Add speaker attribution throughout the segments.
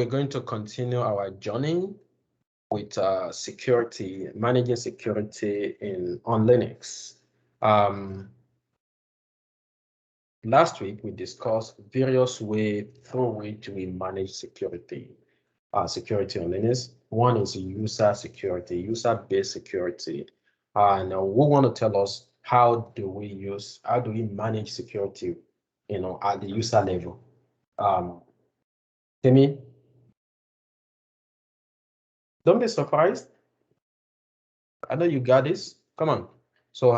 Speaker 1: we're going to continue our journey with security, managing security on Linux. Last week, we discussed various ways through which we manage security on Linux. One is user security, user-based security. And we want to tell us how do we manage security, at the user level. Timmy, don't be surprised. I know you got this. Come on. So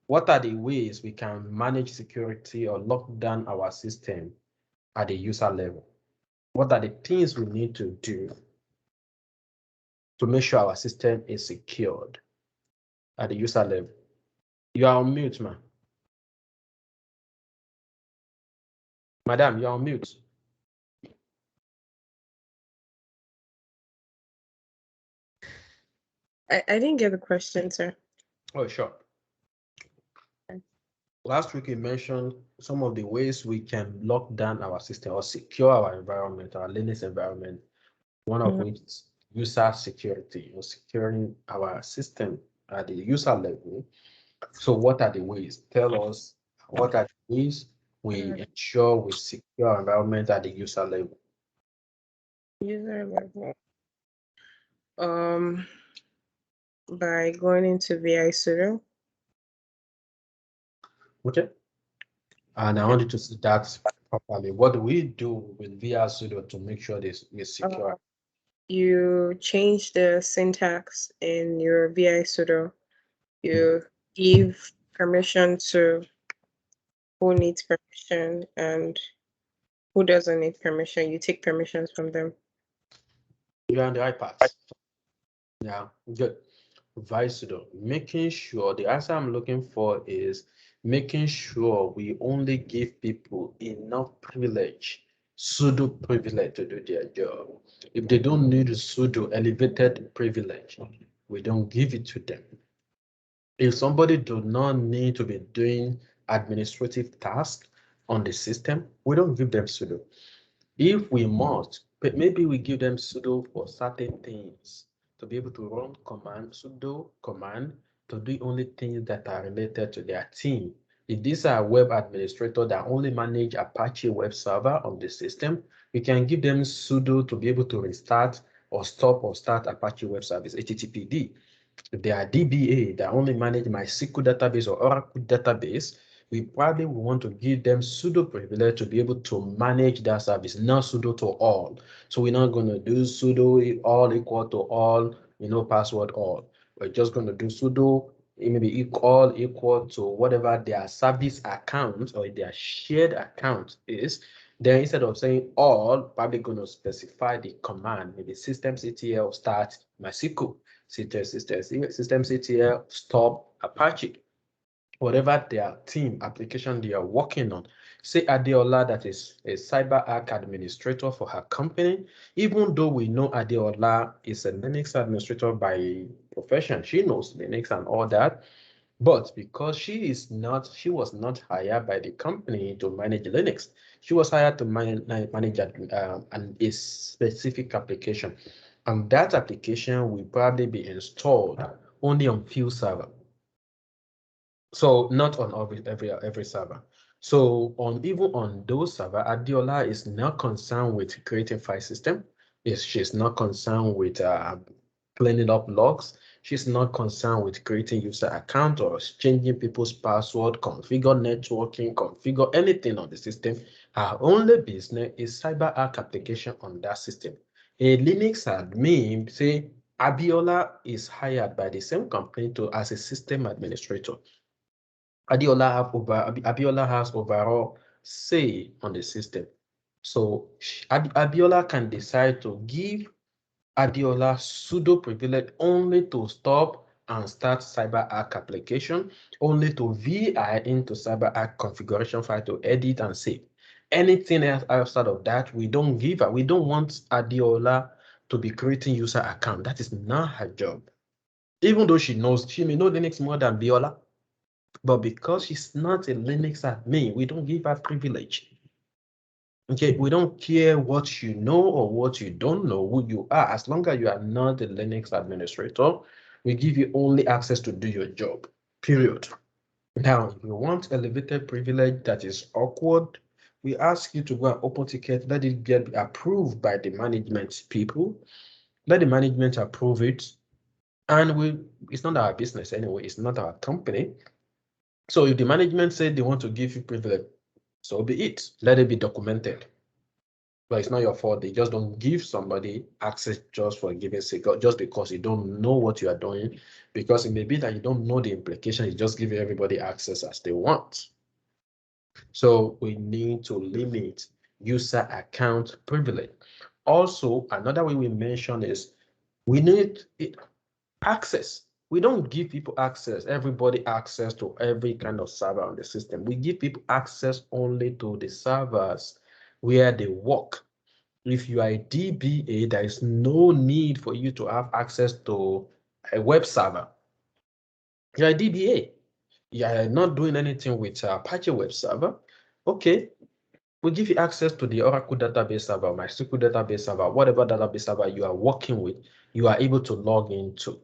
Speaker 1: what are the ways we can manage security or lock down our system at the user level? What are the things we need to do to make sure our system is secured at the user level? You are on mute, man. Madam, you're on mute.
Speaker 2: I didn't get the question, sir.
Speaker 1: Oh, sure. Last week, we mentioned some of the ways we can lock down our system or secure our environment, our Linux environment. One of which is user security, securing our system at the user level. So what are the ways? Tell us what are the ways we ensure we secure our environment at the user level?
Speaker 2: User level. By going into VI Studio.
Speaker 1: Okay. And I want you to see that properly. What do we do with VI Studio to make sure this is secure?
Speaker 2: You change the syntax in your VI Studio. You give permission to who needs permission and who doesn't need permission. You take permissions from them.
Speaker 1: You're on the iPads. Yeah, good. VI Studio, making sure the answer I'm looking for is making sure we only give people enough privilege, pseudo privilege to do their job. If they don't need a pseudo elevated privilege, we don't give it to them. If somebody does not need to be doing administrative tasks on the system, we don't give them pseudo. If we must, but maybe we give them pseudo for certain things to be able to run pseudo command to do only things that are related to their team. If these are web administrators that only manage Apache web server on the system, we can give them sudo to be able to restart or stop or start Apache web service, HTTPD. If they are DBA that only manage MySQL database or Oracle database, we probably will want to give them pseudo privilege to be able to manage that service, not pseudo to all. So we're not going to do pseudo all equal to all, password all. We're just going to do pseudo maybe equal to whatever their service account or their shared account is. Then instead of saying all, probably going to specify the command, maybe systemctl start MySQL, systemctl stop Apache, whatever their team application they are working on. Say Adeola, that is a CyberArk administrator for her company. Even though we know Adeola is a Linux administrator by profession, she knows Linux and all that. But because she was not hired by the company to manage Linux, she was hired to manage a specific application. And that application will probably be installed only on few servers. So not on every server. So even on those servers, Adeola is not concerned with creating file system. She's not concerned with cleaning up logs. She's not concerned with creating user account or changing people's password, configure networking, configure anything on the system. Her only business is CyberArk application on that system. A Linux admin, say Abiola is hired by the same company as a system administrator. Abiola has overall say on the system. So Abiola can decide to give Adeola pseudo privilege only to stop and start CyberArk application, only to VI into CyberArk configuration file to edit and save. Anything else outside of that, we don't give her. We don't want Adeola to be creating user account. That is not her job. Even though she may know Linux more than Biola, but because she's not a Linux admin, we don't give her privilege. Okay, we don't care what you know or what you don't know, who you are, as long as you are not the Linux administrator, we give you only access to do your job, period. Now, if you want elevated privilege that is awkward, we ask you to go and open ticket, let it get approved by the management people, let the management approve it, and it's not our business anyway, it's not our company. So if the management said they want to give you privilege, so be it, let it be documented. But it's not your fault. They just don't give somebody access just for giving sake, just because you don't know what you are doing, because it may be that you don't know the implication, you just give everybody access as they want. So we need to limit user account privilege. Also, another way we mention is we need access. We don't give people access, everybody access to every kind of server on the system. We give people access only to the servers where they work. If you are a DBA, there is no need for you to have access to a web server. You're a DBA. You're not doing anything with Apache web server. Okay, we give you access to the Oracle database server, MySQL database server, whatever database server you are working with, you are able to log into.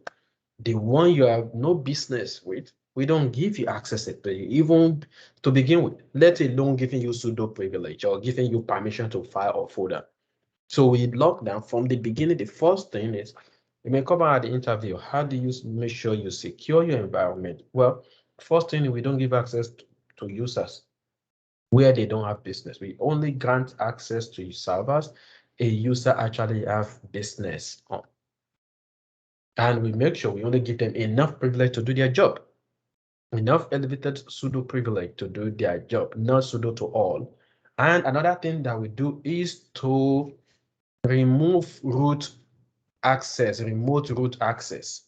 Speaker 1: The one you have no business with, we don't give you access to you, even to begin with, let alone giving you sudo privilege or giving you permission to file or folder. So we lock down from the beginning. The first thing is, you may come out at the interview. How do you make sure you secure your environment? Well, first thing, we don't give access to users where they don't have business. We only grant access to servers a user actually have business on. And we make sure we only give them enough privilege to do their job. Enough elevated sudo privilege to do their job, not sudo to all. And another thing that we do is to remove root access, remote root access.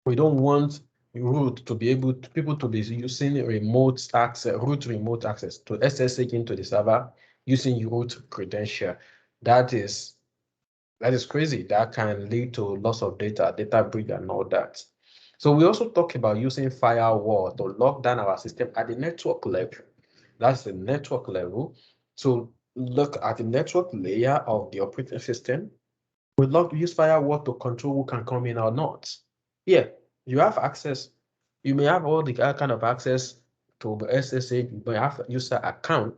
Speaker 1: We don't want root to be able to, people to be using remote access, root remote access to SSH into the server using root credential. That is crazy. That can lead to loss of data breach and all that. So we also talk about using firewall to lock down our system at the network level. That's the network level. So look at the network layer of the operating system. We use firewall to control who can come in or not. Yeah, you have access. You may have all the kind of access to the SSH. You may have user account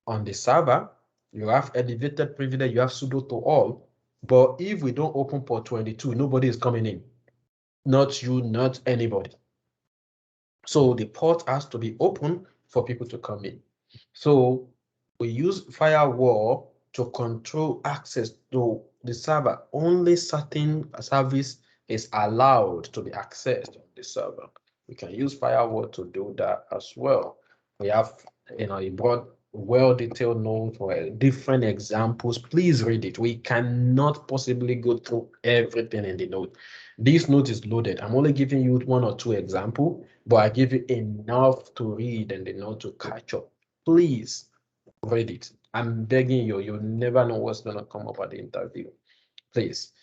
Speaker 1: on the server. You have elevated privilege. You have sudo to all. But if we don't open port 22, nobody is coming in. Not you, not anybody. So the port has to be open for people to come in. So we use firewall to control access to the server. Only certain service is allowed to be accessed on the server. We can use firewall to do that as well. We have, a broad, well-detailed note for different examples. Please read it. We cannot possibly go through everything in the note. This note is loaded. I'm only giving you one or two examples, but I give you enough to read and the note to catch up. Please read it. I'm begging you. You never know what's going to come up at the interview. Please.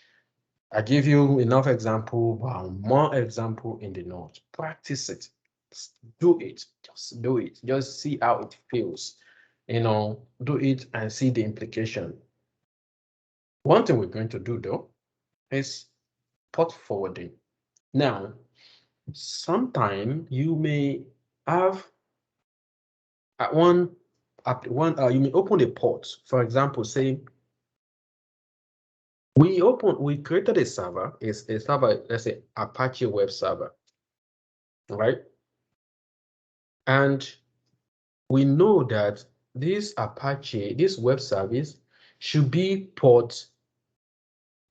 Speaker 1: I give you enough example, but more example in the note. Practice it. Do it. Just do it. Just see how it feels. Do it and see the implication. One thing we're going to do though is port forwarding. Now, sometime you may have you may open a port. For example, say we created a server, is a server, let's say Apache web server, right? And we know that this Apache, this web service should be port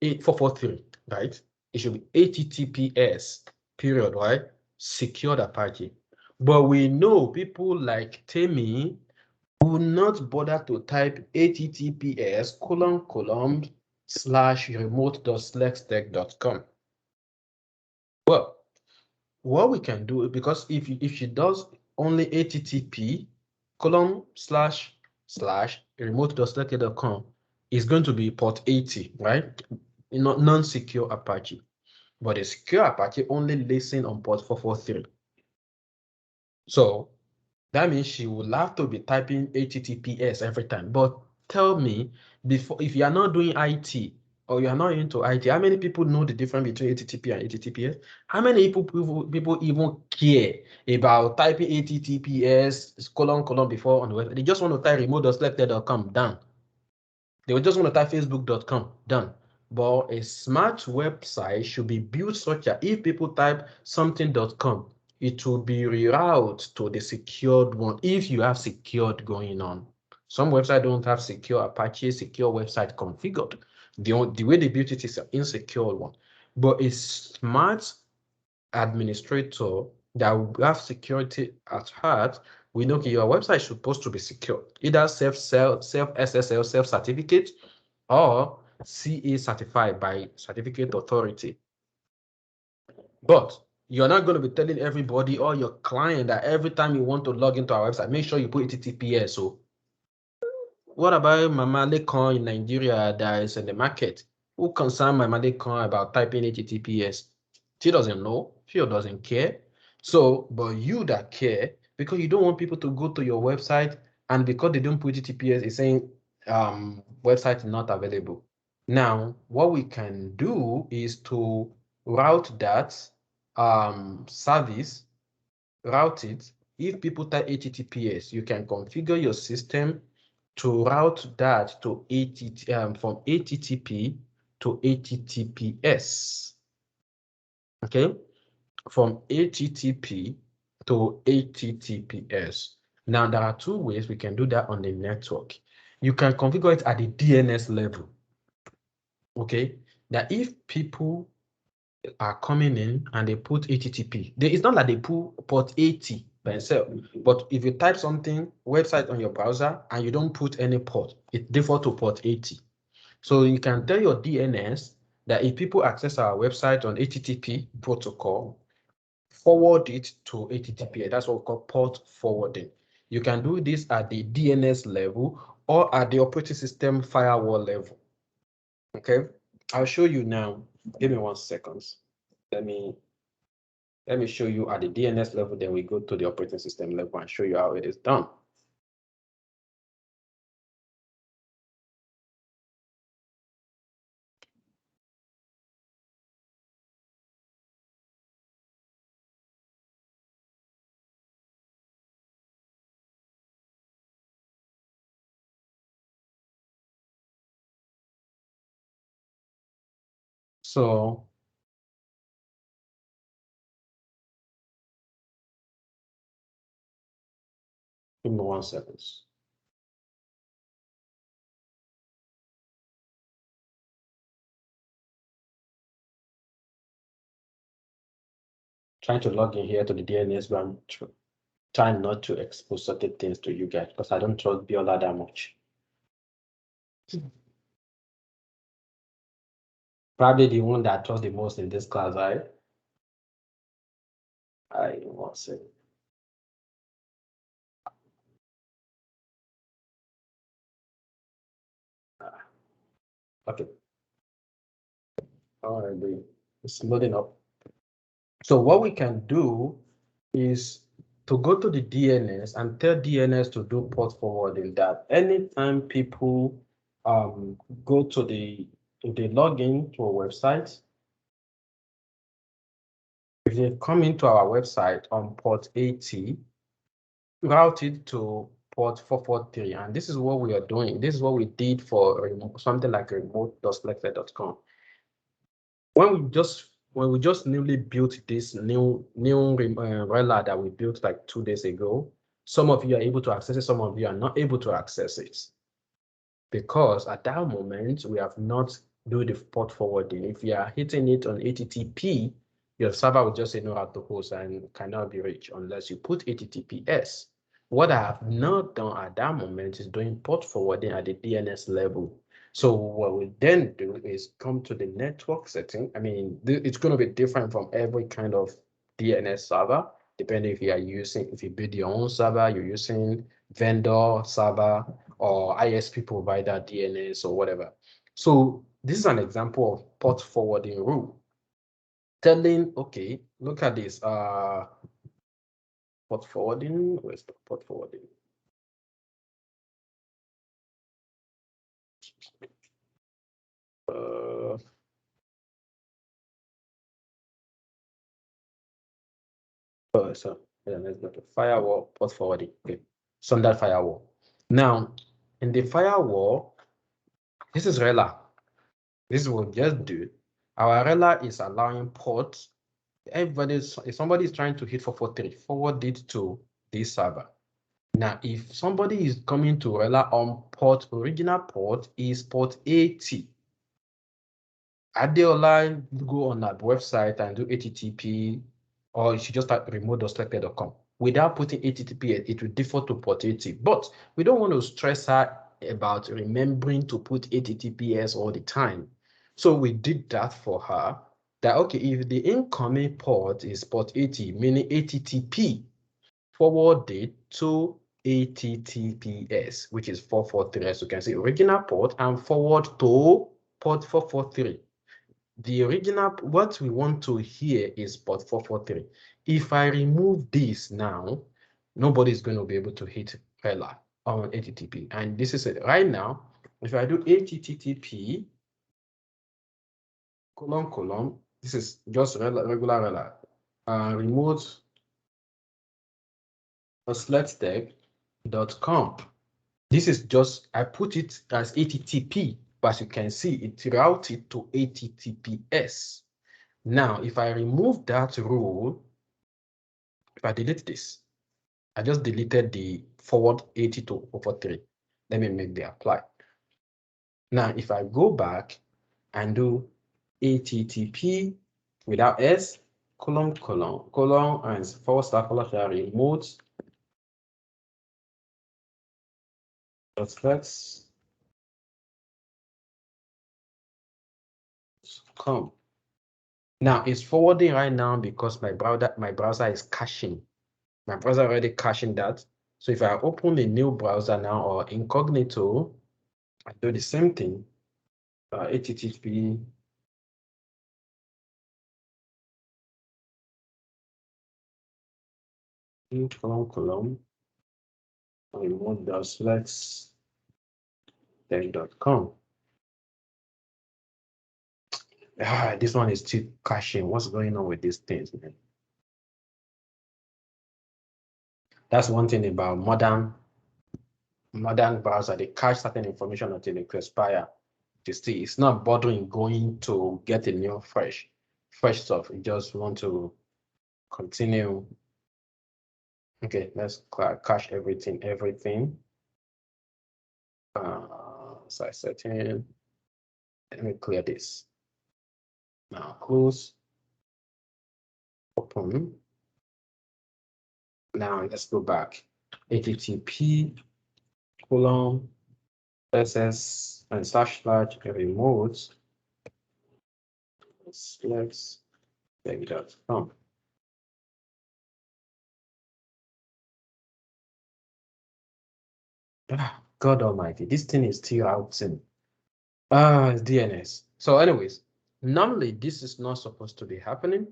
Speaker 1: 8443, right? It should be HTTPS, period, right? Secured Apache. But we know people like Temi will not bother to type https://remote.slextech.com. Well, what we can do, because if she does only http://remote.slextech.com, is going to be port 80, right? Non-secure Apache. But a secure Apache only listen on port 443. So that means she will have to be typing HTTPS every time. But tell me, before, if you are not doing IT or you are not into IT, how many people know the difference between HTTP and HTTPS? How many people even care about typing HTTPS colon before on the web? They just want to type remote.selected.com, done. They would just want to type facebook.com, done. But a smart website should be built such that if people type something.com, it will be rerouted to the secured one if you have secured going on. Some websites don't have secure Apache secure website configured. The way they built it is an insecure one. But a smart administrator that will have security at heart, we know your website is supposed to be secure, either self-SSL, self-certificate, or CA certified by certificate authority. But you're not going to be telling everybody or your client that every time you want to log into our website, make sure you put HTTPS. So what about Mama Lekon in Nigeria that is in the market? Who concerned Mama Lekon about typing HTTPS? She doesn't know. She doesn't care. So, but you that care, because you don't want people to go to your website and because they don't put HTTPS, it's saying website not available. Now, what we can do is to route that service, route it. If people type HTTPS, you can configure your system to route that to from HTTP to HTTPS. Okay, from HTTP to HTTPS. Now, there are two ways we can do that on the network. You can configure it at the DNS level. Okay, that if people are coming in and they put HTTP, it's not like they put port 80 by itself, but if you type something website on your browser and you don't put any port, it default to port 80. So you can tell your DNS that if people access our website on HTTP protocol, forward it to HTTP. That's what we call port forwarding. You can do this at the DNS level or at the operating system firewall level. Okay, I'll show you now. Give me 1 second. Let me show you at the DNS level, then we go to the operating system level and show you how it is done. So give me 1 second. Trying to log in here to the DNS, but I'm trying not to expose certain things to you guys because I don't trust Biola that much. Probably the one that I trust the most in this class, right? I won't say. Okay. All right, it's loading up. So what we can do is to go to the DNS and tell DNS to do port forwarding, that anytime people go to the login to a website, if they come into our website on port 80, route it to port 443. And this is what we are doing. This is what we did for something like remote.selected.com. When we just newly built this new umbrella that we built like 2 days ago, some of you are able to access it, some of you are not able to access it. Because at that moment, we have not do the port forwarding. If you are hitting it on HTTP, your server will just say no route to host and cannot be reached unless you put HTTPS. What I have not done at that moment is doing port forwarding at the DNS level. So what we then do is come to the network setting. I mean, it's going to be different from every kind of DNS server, depending if you build your own server, you're using vendor server, or ISP provider DNS or whatever. So this is an example of port forwarding rule. Telling, okay, look at this. port forwarding. Where's the port forwarding? So let's go to firewall, port forwarding. Okay, standard firewall. Now, in the firewall, this is RELA. This is what we just do. Our RELA is allowing ports. If somebody is trying to hit 443, forward it to this server. Now, if somebody is coming to RELA on port, original port is port 80. Adeola, go on that website and do HTTP, or you should just type remote.selected.com. Without putting HTTP, it will default to port 80. But we don't want to stress her about remembering to put HTTPS all the time. So we did that for her. That, okay, if the incoming port is port 80, meaning HTTP, forward it to HTTPS, which is 443, as you can see, original port, and forward to port 443. The original, what we want to hear is port 443. If I remove this now, nobody's going to be able to hit RELA on HTTP. And this is it. Right now, if I do HTTP, colon, this is just regular RELA, remote selected.com. This is just, I put it as HTTP, but as you can see, it routed to HTTPS. Now, if I remove that rule, if I delete this, I just deleted the forward 80 to 443. Let me make the apply. Now, if I go back and do HTTP without S, colon, and / remote. Let's come. Now it's forwarding right now because my browser is caching. My browser already caching that. So if I open a new browser now or incognito, I do the same thing. HTTP colon remote.selected.com. This one is still caching. What's going on with these things, man? That's one thing about modern browser. They cache certain information until it expire. It's not bothering going to get a new fresh stuff. You just want to continue. Okay, let's cache everything. Size setting. Let me clear this. Now close. Open. Now let's go back. HTTP colon SS and / remote select.com. God almighty, this thing is still outing. DNS. So anyways, normally this is not supposed to be happening.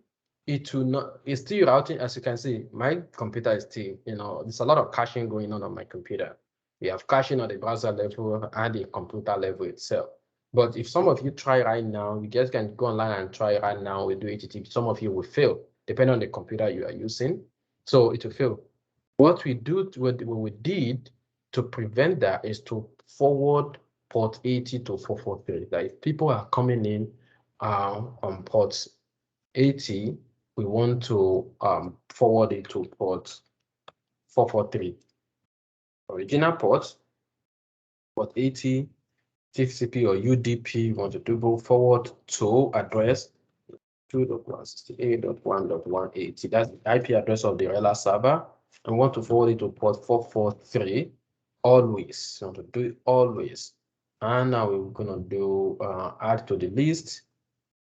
Speaker 1: It will not, it's still routing. As you can see, my computer is still, there's a lot of caching going on my computer. We have caching on the browser level and the computer level itself. But if some of you try right now, you just can go online and try right now, we do HTTP, some of you will fail, depending on the computer you are using. So it will fail. What we did to prevent that is to forward port 80 to 443. That if people are coming in on port 80, we want to forward it to port 443. Original port 80, TCP or UDP, you want to do forward to address 2.168.1.180. That's the IP address of the RELA server. And want to forward it to port 443 always. You want to do it always. And now we're going to do add to the list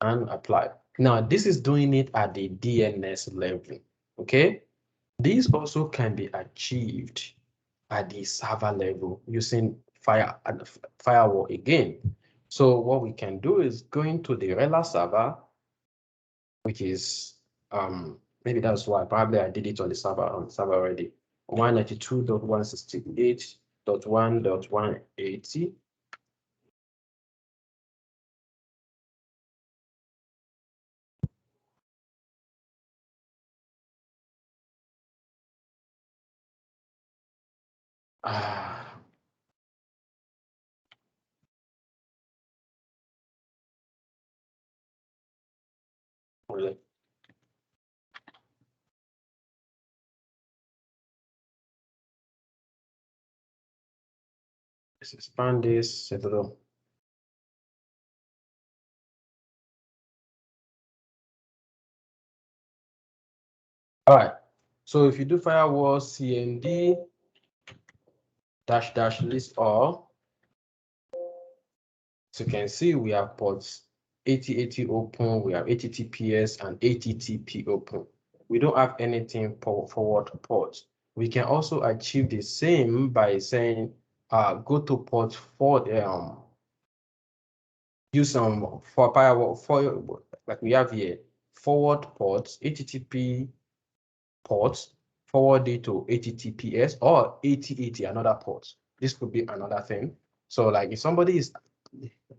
Speaker 1: and apply. Now, this is doing it at the DNS level. Okay. This also can be achieved at the server level using firewall again. So what we can do is go into the RELA server, which is Maybe that's why. Probably I did it on the server already. 192.168.1.180. Really. Let's expand this a little. All right. So if you do firewall cmd -- list all, so you can see we have ports 8080 open, we have HTTPS and HTTP open. We don't have anything forward port. We can also achieve the same by saying go to port for use some for firewall for like we have here forward ports, HTTP ports, forward it to HTTPS or 8080 another port. This could be another thing. So like if somebody is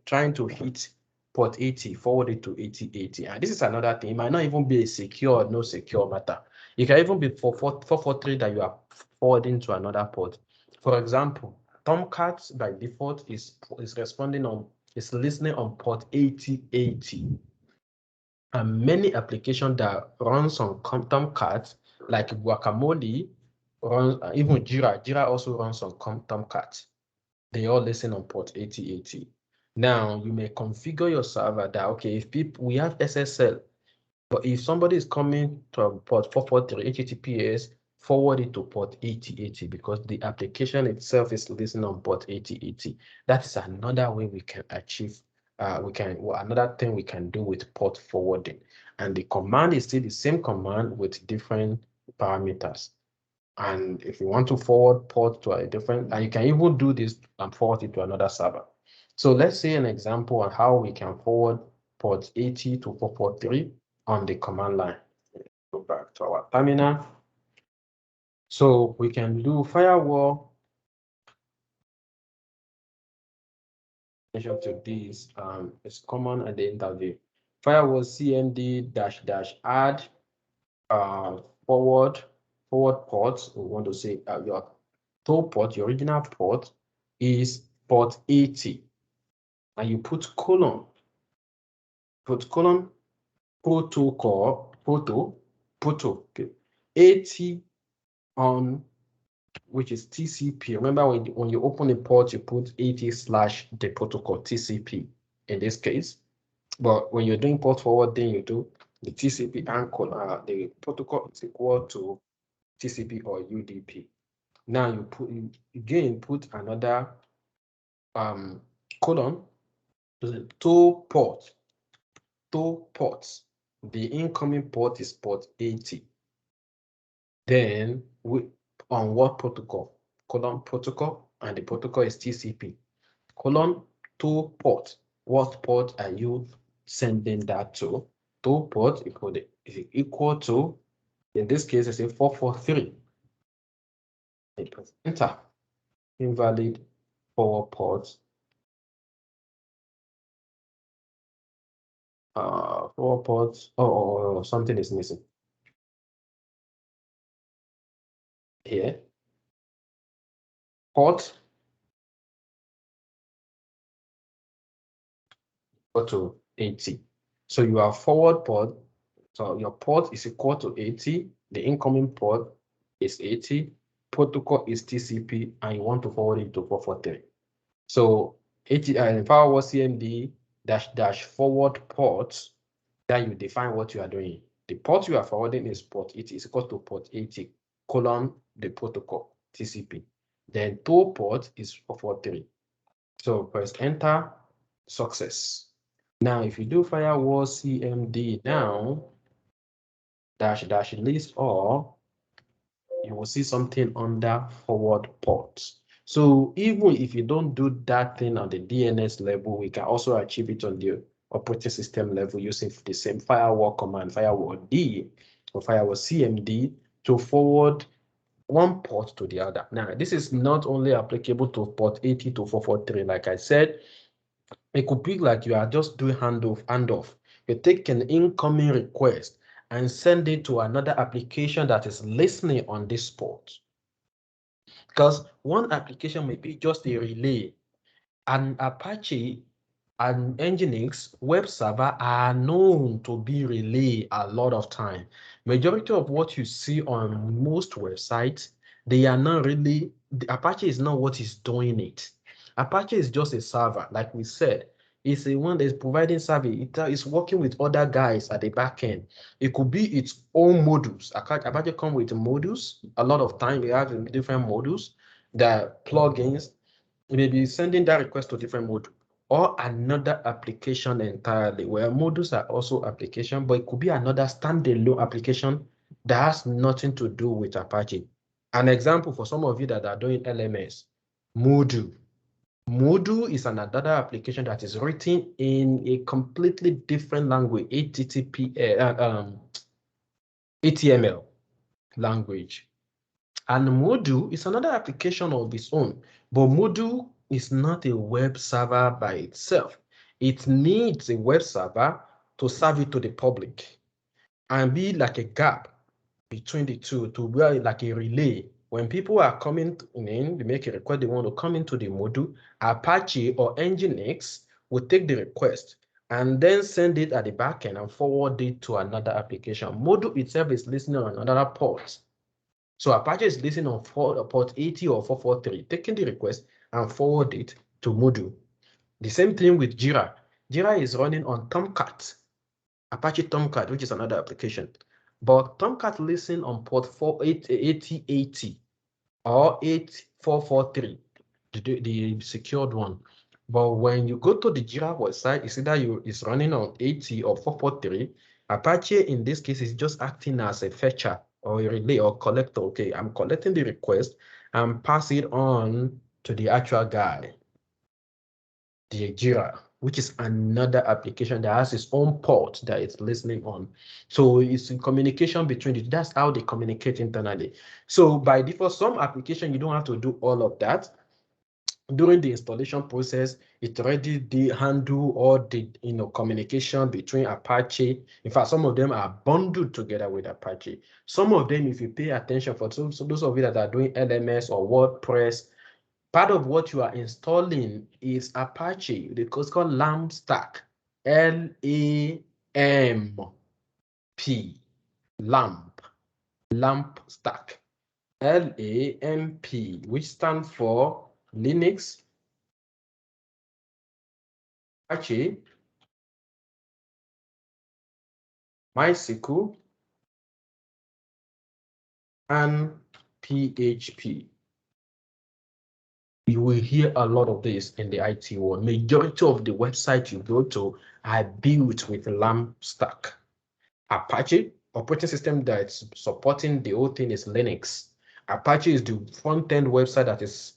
Speaker 1: trying to hit port 80, forward it to 8080. And this is another thing. It might not even be a secure or no secure matter. It can even be for 443 that you are forwarding to another port. For example, Tomcat by default is responding on, is listening on port 8080. And many applications that runs on Tomcat, like Guacamole, runs, even Jira also runs on Tomcat. They all listen on port 8080. Now, you may configure your server that, okay, if we have SSL, but if somebody is coming to port 443 HTTPS, forward it to port 8080 because the application itself is listening on port 8080. That is another way we can achieve, another thing we can do with port forwarding. And the command is still the same command with different parameters. And if you want to forward port to a different, and you can even do this and forward it to another server. So let's say an example on how we can forward port 80 to 443 on the command line. Go back to our terminal. So we can do firewall. To this, it's common at the interview. Firewall cmd -- add forward ports. We want to say your total port, your original port is port 80, and you put colon protocol okay, 80 on, which is TCP. Remember when you open a port, you put 80 / the protocol TCP in this case. But when you're doing port forwarding, you do the TCP and the protocol is equal to TCP or UDP. Now you put another colon to ports. The incoming port is port 80. Then on what protocol? Colon protocol, and the protocol is TCP. Colon to port. What port are you sending that to? To port is equal to, in this case, I say 443. Enter. Invalid forward port. Forward port. Oh, something is missing here. Port equal to 80. So you have forward port. So your port is equal to 80. The incoming port is 80. Protocol is TCP, and you want to forward it to 443. So firewall cmd -- forward port, then you define what you are doing. The port you are forwarding is port 80 is equal to port 80 colon the protocol TCP. Then to port is 443. So press enter, success. Now if you do firewall cmd now -- list all, you will see something under forward ports. So even if you don't do that thing on the DNS level, we can also achieve it on the operating system level using the same firewall command, firewall D. for firewall CMD to forward one port to the other. Now, this is not only applicable to port 80 to 443. Like I said, it could be like you are just doing handoff. You take an incoming request and send it to another application that is listening on this port. Because one application may be just a relay. And Apache and Nginx web server are known to be relay a lot of time. Majority of what you see on most websites, they are not really, the Apache is not what is doing it. Apache is just a server, like we said. It's the one that is providing service. It is working with other guys at the back end. It could be its own modules. Apache come with modules. A lot of time we have different modules, the plugins. You may be sending that request to different module or another application entirely, where modules are also application, but it could be another standalone application that has nothing to do with Apache. An example for some of you that are doing LMS, Moodle. Moodle is another application that is written in a completely different language, HTML language. And Moodle is another application of its own, but Moodle is not a web server by itself. It needs a web server to serve it to the public and be like a gap between the two, to be like a relay. When people are coming in, they make a request, they want to come into the Moodle, Apache or Nginx will take the request and then send it at the backend and forward it to another application. Moodle itself is listening on another port. So Apache is listening on port 80 or 443, taking the request and forward it to Moodle. The same thing with Jira. Jira is running on Tomcat, Apache Tomcat, which is another application. But Tomcat listens on port 8080 or 8443, the secured one. But when you go to the Jira website, it's either it's running on 80 or 443. Apache in this case is just acting as a fetcher or a relay or collector. Okay, I'm collecting the request and pass it on to the actual guy, the Jira, which is another application that has its own port that it's listening on. So it's in communication between it. That's how they communicate internally. So by default, some application, you don't have to do all of that. During the installation process, it already handle all the communication between Apache. In fact, some of them are bundled together with Apache. Some of them, if you pay attention, for so those of you that are doing LMS or WordPress, part of what you are installing is Apache. It's called LAMP stack. L-A-M-P. LAMP stack. LAMP, which stands for Linux, Apache, MySQL, and PHP. You will hear a lot of this in the IT world. Majority of the websites you go to are built with LAMP stack. Apache operating system that's supporting the whole thing is Linux. Apache is the front-end website that is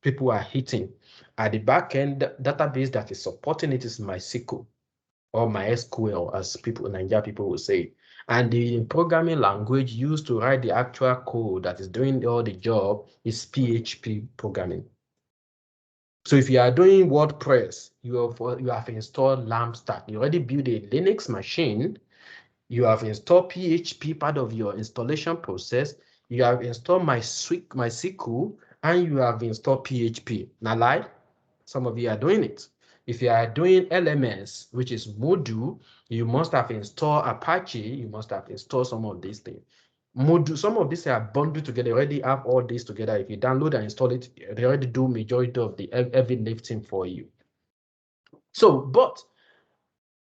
Speaker 1: people are hitting. At the back-end database that is supporting it is MySQL or MySQL, as Nigeria people will say. And the programming language used to write the actual code that is doing all the job is PHP programming. So if you are doing WordPress, you have installed LAMP stack. You already built a Linux machine. You have installed PHP, part of your installation process. You have installed MySQL, and you have installed PHP. Now, lie, some of you are doing it. If you are doing LMS, which is Moodle, you must have installed Apache. You must have installed some of these things. Moodle, some of these are bundled together. They already have all this together. If you download and install it, they already do majority of the heavy lifting for you. So, but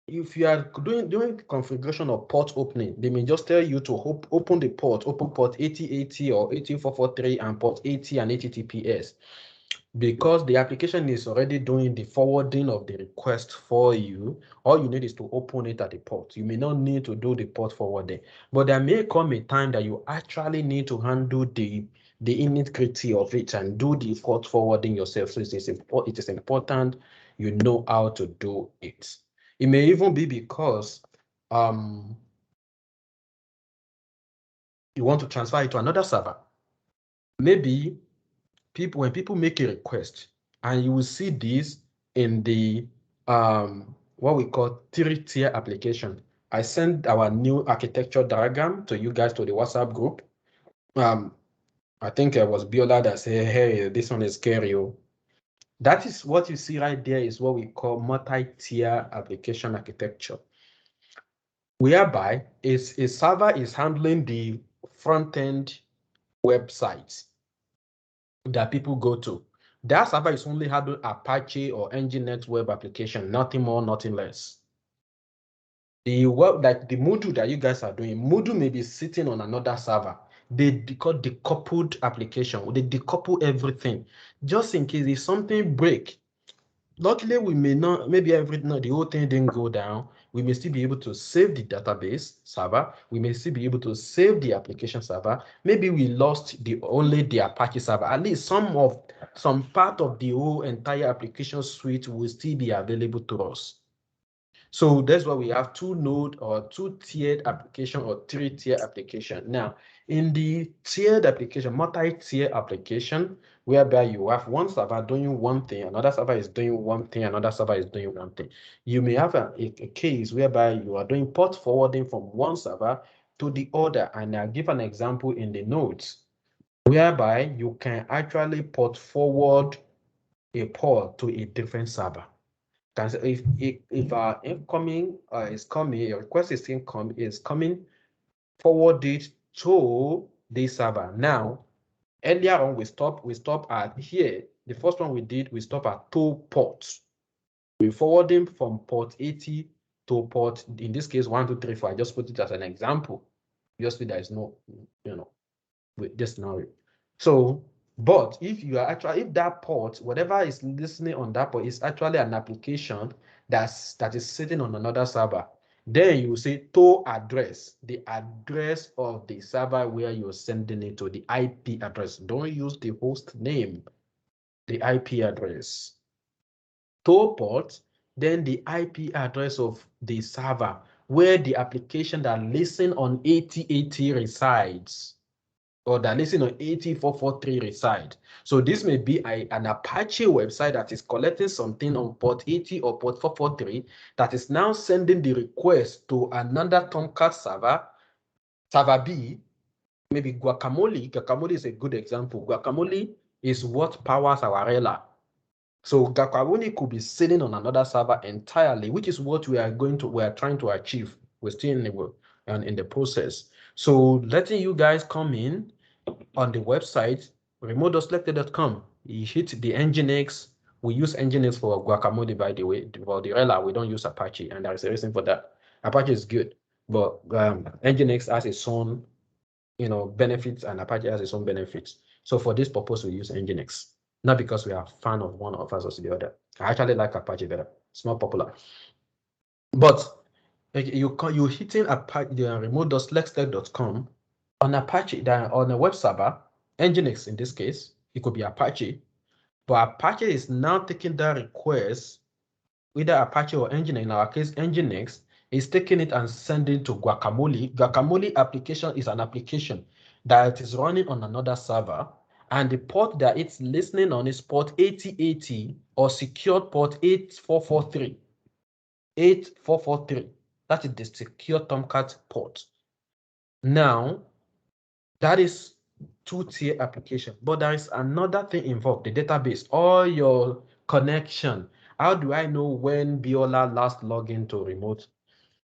Speaker 1: if you are doing configuration of port opening, they may just tell you to open the port, open port 8080 or 80443 and port 80 and HTTPS. Because the application is already doing the forwarding of the request for you, all you need is to open it at the port. You may not need to do the port forwarding, but there may come a time that you actually need to handle the nitty-gritty of it and do the port forwarding yourself. So it is important you know how to do it. It may even be because you want to transfer it to another server. Maybe when people make a request, and you will see this in the what we call 3-tier application. I sent our new architecture diagram to you guys to the WhatsApp group. I think it was Biola that said, hey, this one is scary. That is what you see right there is what we call multi-tier application architecture, whereby a server is handling the front-end websites that people go to. That server is only handling Apache or Nginx web application, nothing more, nothing less. The web, like the Moodle that you guys are doing, Moodle may be sitting on another server. They call decoupled application. They decouple everything, just in case if something break. Luckily, we may not, maybe the whole thing didn't go down. We may still be able to save the database server. We may still be able to save the application server. Maybe we lost only the Apache server. At least some part of the whole entire application suite will still be available to us. So that's why we have 2-node or 2-tiered application or 3-tier application. Now, in the tiered application, multi-tier application, whereby you have one server doing one thing, another server is doing one thing, another server is doing one thing. You may have a case whereby you are doing port forwarding from one server to the other. And I'll give an example in the notes, whereby you can actually port forward a port to a different server. If our incoming is coming, your request is coming, forward it to the server. Now, earlier on, we stop at here. The first one we did, we stop at 2 ports. We forwarding from port 80 to port, in this case, 1, 2, 3, 4. I just put it as an example. Obviously, there is no, with this scenario. So, but if you are actually, if that port, whatever is listening on that port is actually an application that is sitting on another server, then you say to address, the address of the server where you're sending it to, the IP address. Don't use the host name, the IP address. To port, then the IP address of the server where the application that listen on 8080 resides, or that listen on 80443 reside. So this may be an Apache website that is collecting something on port 80 or port 443 that is now sending the request to another Tomcat server, server B, maybe Guacamole. Guacamole is a good example. Guacamole is what powers our Rela. So Guacamole could be sitting on another server entirely, which is what we are trying to achieve. We're still in the process. So letting you guys come in on the website, remote.selected.com. You hit the Nginx. We use Nginx for Guacamole, by the way. For the Rela, we don't use Apache, and there is a reason for that. Apache is good, but Nginx has its own, benefits, and Apache has its own benefits. So for this purpose, we use Nginx, not because we are a fan of one of us or the other. I actually like Apache better. It's more popular. But you're hitting Apache, the remote.selected.com on Apache, on a web server, Nginx in this case, it could be Apache, but Apache is now taking that request, either Apache or Nginx, in our case, Nginx, is taking it and sending it to Guacamole. Guacamole application is an application that is running on another server, and the port that it's listening on is port 8080 or secured port 8443. 8443. That is the secure Tomcat port. Now, that is 2-tier application, but there is another thing involved, the database, or your connection. How do I know when Biola last logged into remote?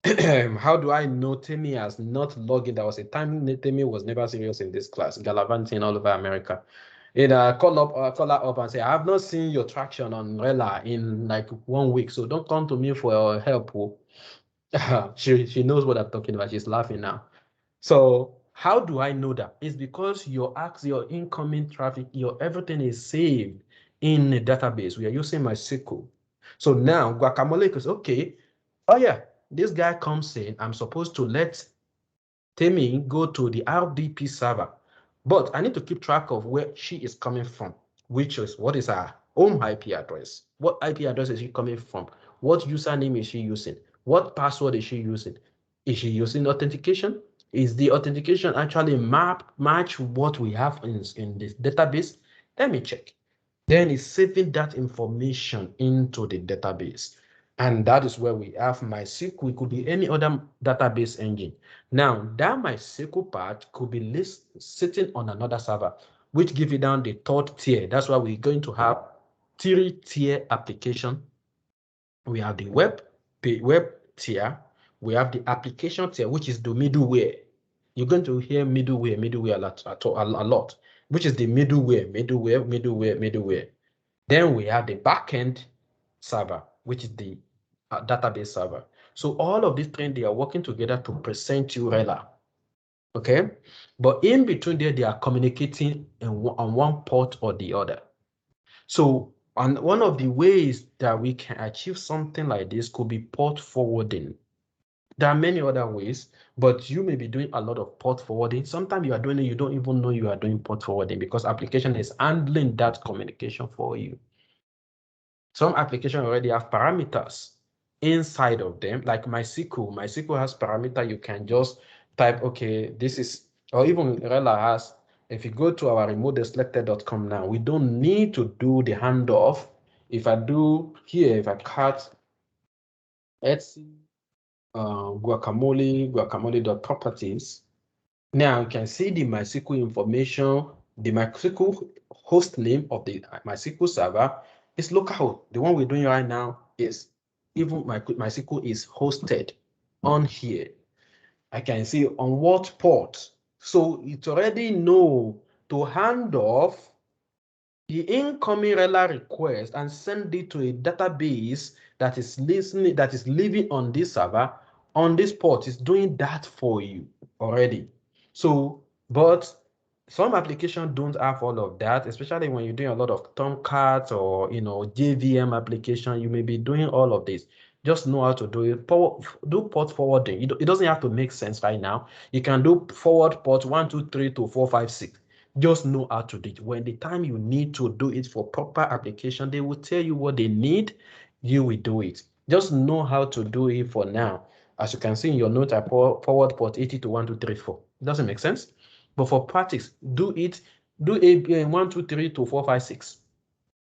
Speaker 1: How do I know Temi has not logged in? There was a time Temi was never serious in this class, gallivanting all over America. Call her up and say, I have not seen your traction on Rela in like 1 week, so don't come to me for help. She knows what I'm talking about. She's laughing now. So how do I know that? It's because your incoming traffic, everything is saved in a database. We are using MySQL. So now Guacamole goes, okay, oh yeah, this guy comes in, I'm supposed to let Temi go to the RDP server, but I need to keep track of where she is coming from, which is what is her home IP address. What IP address is she coming from? What username is she using? What password is she using? Is she using authentication? Is the authentication actually match what we have in this database? Let me check. Then it's saving that information into the database. And that is where we have MySQL. It could be any other database engine. Now, that MySQL part could be sitting on another server, which give you down the third tier. That's why we're going to have 3-tier application. We have the web tier. We have the application tier, which is the middleware. You're going to hear middleware a lot, which is the middleware. Then we have the backend server, which is the database server. So all of these three, they are working together to present you RELA. Okay, but in between there, they are communicating on one port or the other. So, and one of the ways that we can achieve something like this could be port forwarding. There are many other ways, but you may be doing a lot of port forwarding. Sometimes you are doing it, you don't even know you are doing port forwarding because application is handling that communication for you. Some applications already have parameters inside of them, like MySQL. MySQL has parameter. You can just type, okay, this is, or even RELA has. If you go to our remoteselected.com now, we don't need to do the handoff. If I do here, if I cut Etsy, guacamole.properties, now you can see the MySQL information, the MySQL host name of the MySQL server is localhost. The one we're doing right now is even MySQL is hosted on here. I can see on what port. So it already know to hand off the incoming RELA request and send it to a database that is listening, that is living on this server, on this port. Is doing that for you already. So, but some applications don't have all of that, especially when you're doing a lot of Tomcat or JVM application. You may be doing all of this. Just know how to do it. Do port forwarding. It doesn't have to make sense right now. You can do forward port 1, 2, 3 to 4, 5, 6. Just know how to do it. When the time you need to do it for proper application, they will tell you what they need. You will do it. Just know how to do it for now. As you can see in your note, I forward port 80 to 1, 2, 3, 4. It doesn't make sense. But for practice, do it. Do a 1, 2, 3 to 4, 5, 6.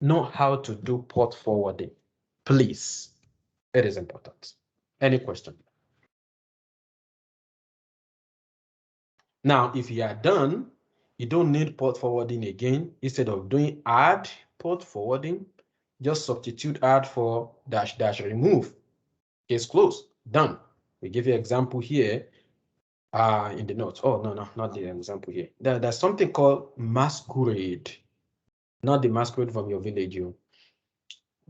Speaker 1: Know how to do port forwarding. Please. It is important. Any question? Now, if you are done, you don't need port forwarding again. Instead of doing add port forwarding, just substitute add for -- remove. Case closed. Done. We give you an example here in the notes. Oh, no, not the example here. There's something called masquerade. Not the masquerade from your village.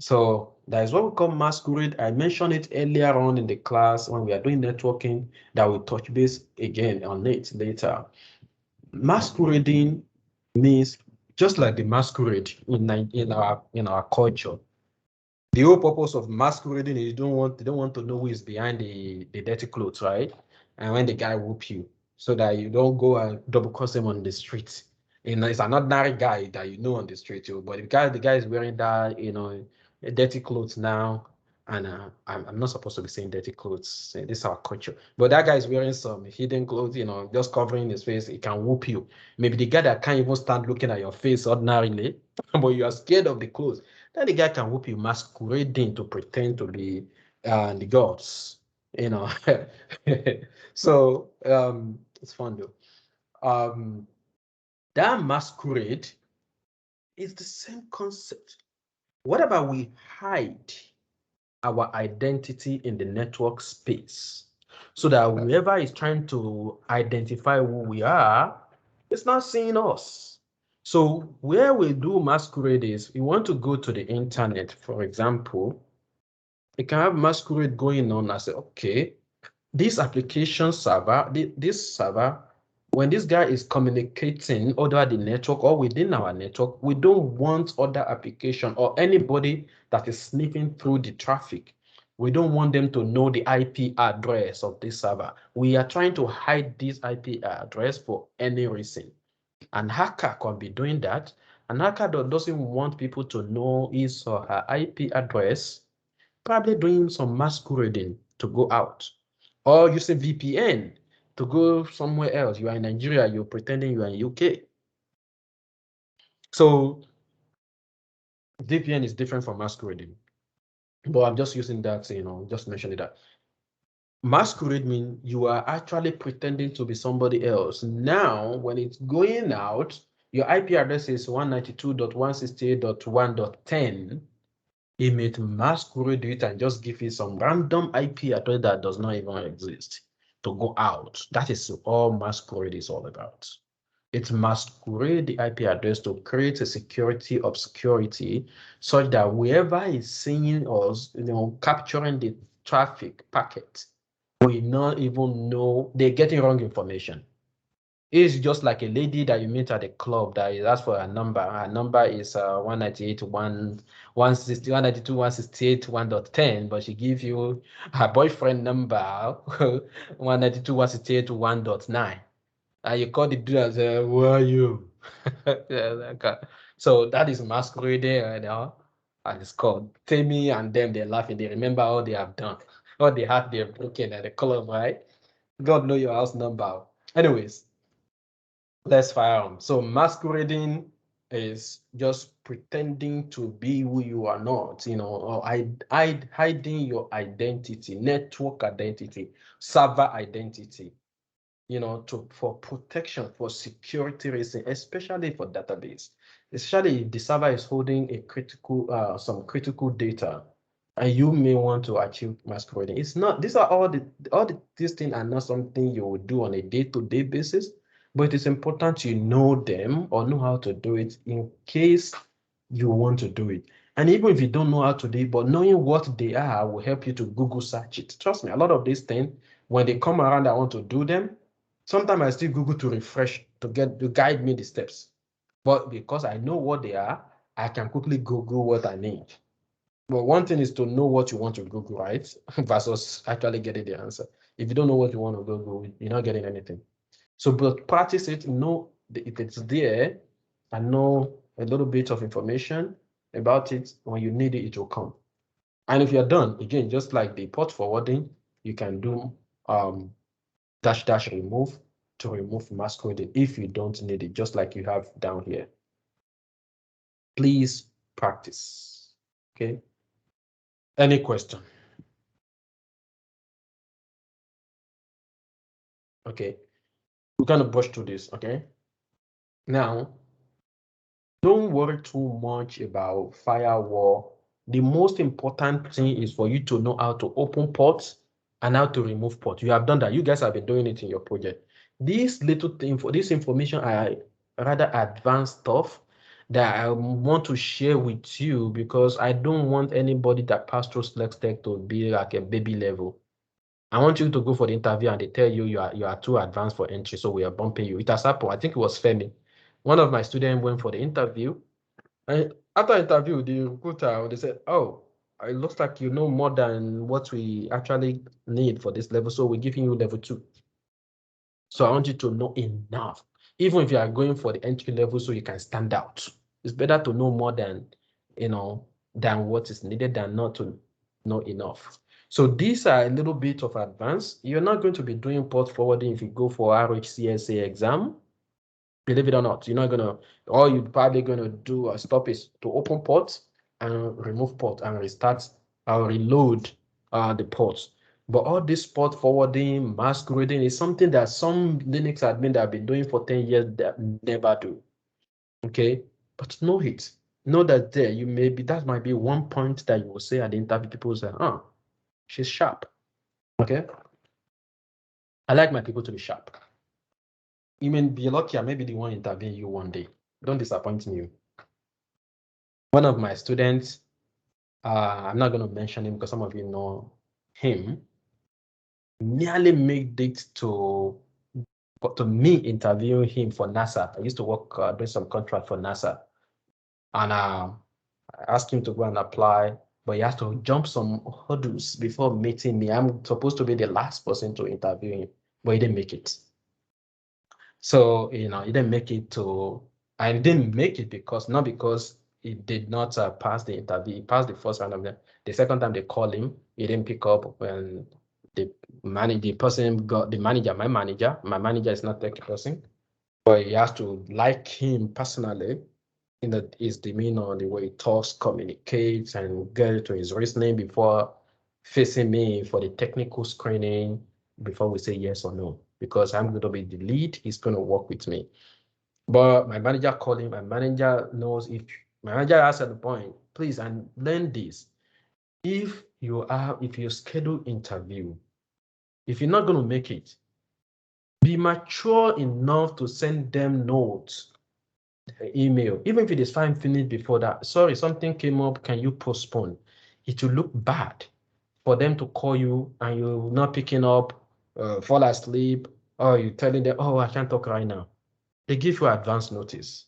Speaker 1: So that is what we call masquerade. I mentioned it earlier on in the class when we are doing networking, that we'll touch base again on it later. Masquerading means just like the masquerade in our culture. The whole purpose of masquerading is they don't want to know who is behind the dirty clothes, right? And when the guy whoop you, so that you don't go and double cross him on the street. It's an ordinary guy that you know on the street, but the guy is wearing that dirty clothes now. And I'm not supposed to be saying dirty clothes. This is our culture. But that guy is wearing some hidden clothes, just covering his face. It can whoop you. Maybe the guy that can't even stand looking at your face ordinarily, but you are scared of the clothes. Then the guy can whoop you masquerading to pretend to be the gods, So it's fun though. That masquerade is the same concept. What about we hide our identity in the network space so that whoever is trying to identify who we are is not seeing us? So where we do masquerade is, we want to go to the internet, for example, you can have masquerade going on. I say, okay, this application server, this server, when this guy is communicating over the network or within our network, we don't want other application or anybody that is sniffing through the traffic. We don't want them to know the IP address of this server. We are trying to hide this IP address for any reason. And hacker can be doing that. An hacker doesn't want people to know his or her IP address, probably doing some masquerading to go out, or using VPN. to go somewhere else. You are in Nigeria, you're pretending you are in UK. So VPN is different from masquerading. But I'm just using that, just mentioning that. Masquerade means you are actually pretending to be somebody else. Now, when it's going out, your IP address is 192.168.1.10. It may masquerade it and just give you some random IP address that does not even exist to go out. That is all masquerade is all about. It masquerade the IP address to create a security obscurity such that whoever is seeing us, capturing the traffic packet will not even know they're getting wrong information. It's just like a lady that you meet at a club that is asked for a number. Her number is 192.168.1.10, but she gives you her boyfriend number 192.168.1.9. And you call the dude and say, "Who are you?" So that is masquerading right now. And it's called Tammy and them, they're laughing. They remember all they have done, all they have they're broken at the club, right? God know your house number. Anyways, let's fire on. So masquerading is just pretending to be who you are not, or hiding your identity, network identity, server identity, for protection, for security reason, especially for database, especially if the server is holding a some critical data, and you may want to achieve masquerading. It's not, these are these things are not something you would do on a day-to-day basis, but it is important you know them or know how to do it in case you want to do it. And even if you don't know how to do it, but knowing what they are will help you to Google search it. Trust me, a lot of these things, when they come around, I want to do them. Sometimes I still Google to refresh, to guide me the steps. But because I know what they are, I can quickly Google what I need. But one thing is to know what you want to Google, right? Versus actually getting the answer. If you don't know what you want to Google, you're not getting anything. So, but practice it, know if it's there, and know a little bit of information about it. When you need it, it will come. And if you're done, again, just like the port forwarding, you can do -- remove to remove masquerading if you don't need it, just like you have down here. Please practice. Okay. Any question? Okay. We're gonna brush through this. Okay. Now, don't worry too much about firewall. The most important thing is for you to know how to open ports and how to remove ports. You have done that. You guys have been doing it in your project. This little thing, for this information are rather advanced stuff that I want to share with you because I don't want anybody that passed through SlexTech to be like a baby level. I want you to go for the interview and they tell you you are too advanced for entry, so we are bumping you. It has happened. I think it was Femi. One of my students went for the interview, and after interview, the recruiter, they said, "Oh, it looks like you know more than what we actually need for this level, so we're giving you level 2. So I want you to know enough, even if you are going for the entry level, so you can stand out. It's better to know more than what is needed than not to know enough. So these are a little bit of advance. You're not going to be doing port forwarding if you go for RHCSA exam. Believe it or not, you're not gonna. All you're probably gonna do a stop is to open ports and remove port and restart or reload the ports. But all this port forwarding, masquerading is something that some Linux admin that have been doing for 10 years that never do. Okay, but know it. Know that that might be one point that you will say at the interview. People say, "Oh, she's sharp." Okay, I like my people to be sharp. You may be lucky, I may be the one interviewing you one day. Don't disappoint me. One of my students, I'm not going to mention him because some of you know him, nearly made it to me interviewing him for NASA. I used to work doing some contract for NASA, and I asked him to go and apply, but he has to jump some hurdles before meeting me. I'm supposed to be the last person to interview him, but he didn't make it. So he didn't make it to. I didn't make it not because he did not pass the interview. He passed the first round of them. The second time they called him, he didn't pick up, and the person got the manager, my manager is not tech person, but he has to like him personally in his demeanor, the way he talks, communicates, and get to his reasoning before facing me for the technical screening before we say yes or no. Because I'm going to be the lead, he's going to work with me. But my manager called him. My manager knows if my manager asked at the point, please, and learn this. If you schedule interview, if you're not going to make it, be mature enough to send them notes, email, even if it is fine finished before that. Sorry, something came up. Can you postpone? It will look bad for them to call you and you're not picking up, fall asleep, or you telling them, oh, I can't talk right now. They give you advance notice.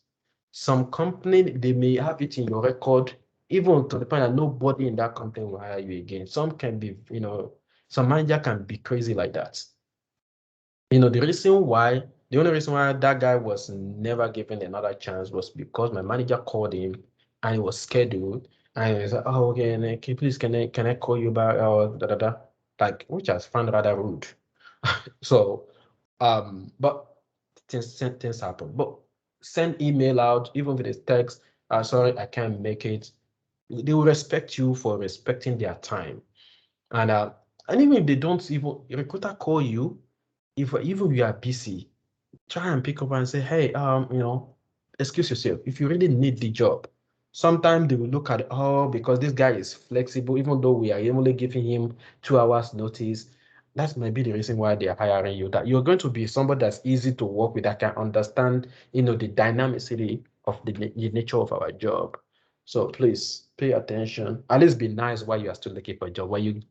Speaker 1: Some company, they may have it in your record, even to the point that nobody in that company will hire you again. Some can be, some manager can be crazy like that. The only reason why that guy was never given another chance was because my manager called him and it was scheduled. And he said, oh, okay, please, can I call you back? Like, which I found rather rude. So, but things happen. But send email out, even with a text, sorry, I can't make it. They will respect you for respecting their time. And even if they don't even, recruiter call you, if even you are busy, try and pick up and say, hey, excuse yourself. If you really need the job, sometimes they will look at, oh, because this guy is flexible, even though we are only giving him 2 hours notice, that might be the reason why they are hiring you. That you're going to be somebody that's easy to work with, that can understand, the dynamicity of the nature of our job. So please pay attention. At least be nice while you are still looking for a job. While you,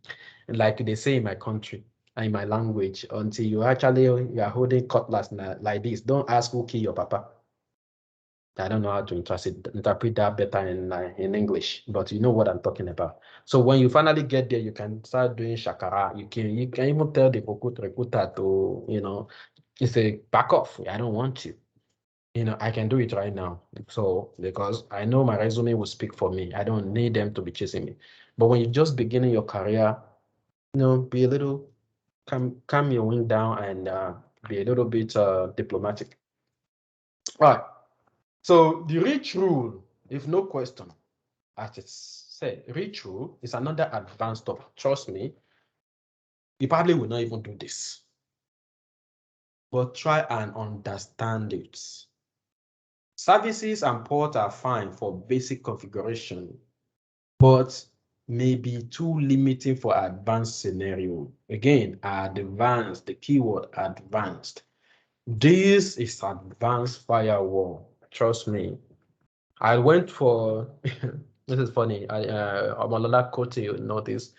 Speaker 1: like they say in my country, in my language, until you are holding cutlass like this, don't ask who killed your papa. I don't know how to interpret that better in English, but you know what I'm talking about. So when you finally get there, you can start doing shakara. You can even tell the recruiter to, you say, back off. I don't want you. I can do it right now. So because I know my resume will speak for me. I don't need them to be chasing me. But when you're just beginning your career, be a little calm your wing down and be a little bit diplomatic. All right. So the reach rule, if no question, as it's said, reach rule is another advanced stuff. Trust me, you probably will not even do this. But try and understand it. Services and ports are fine for basic configuration, but may be too limiting for advanced scenario. Again, advanced, the keyword advanced. This is advanced firewall. Trust me. I went for, this is funny. Omolola Kote, you notice,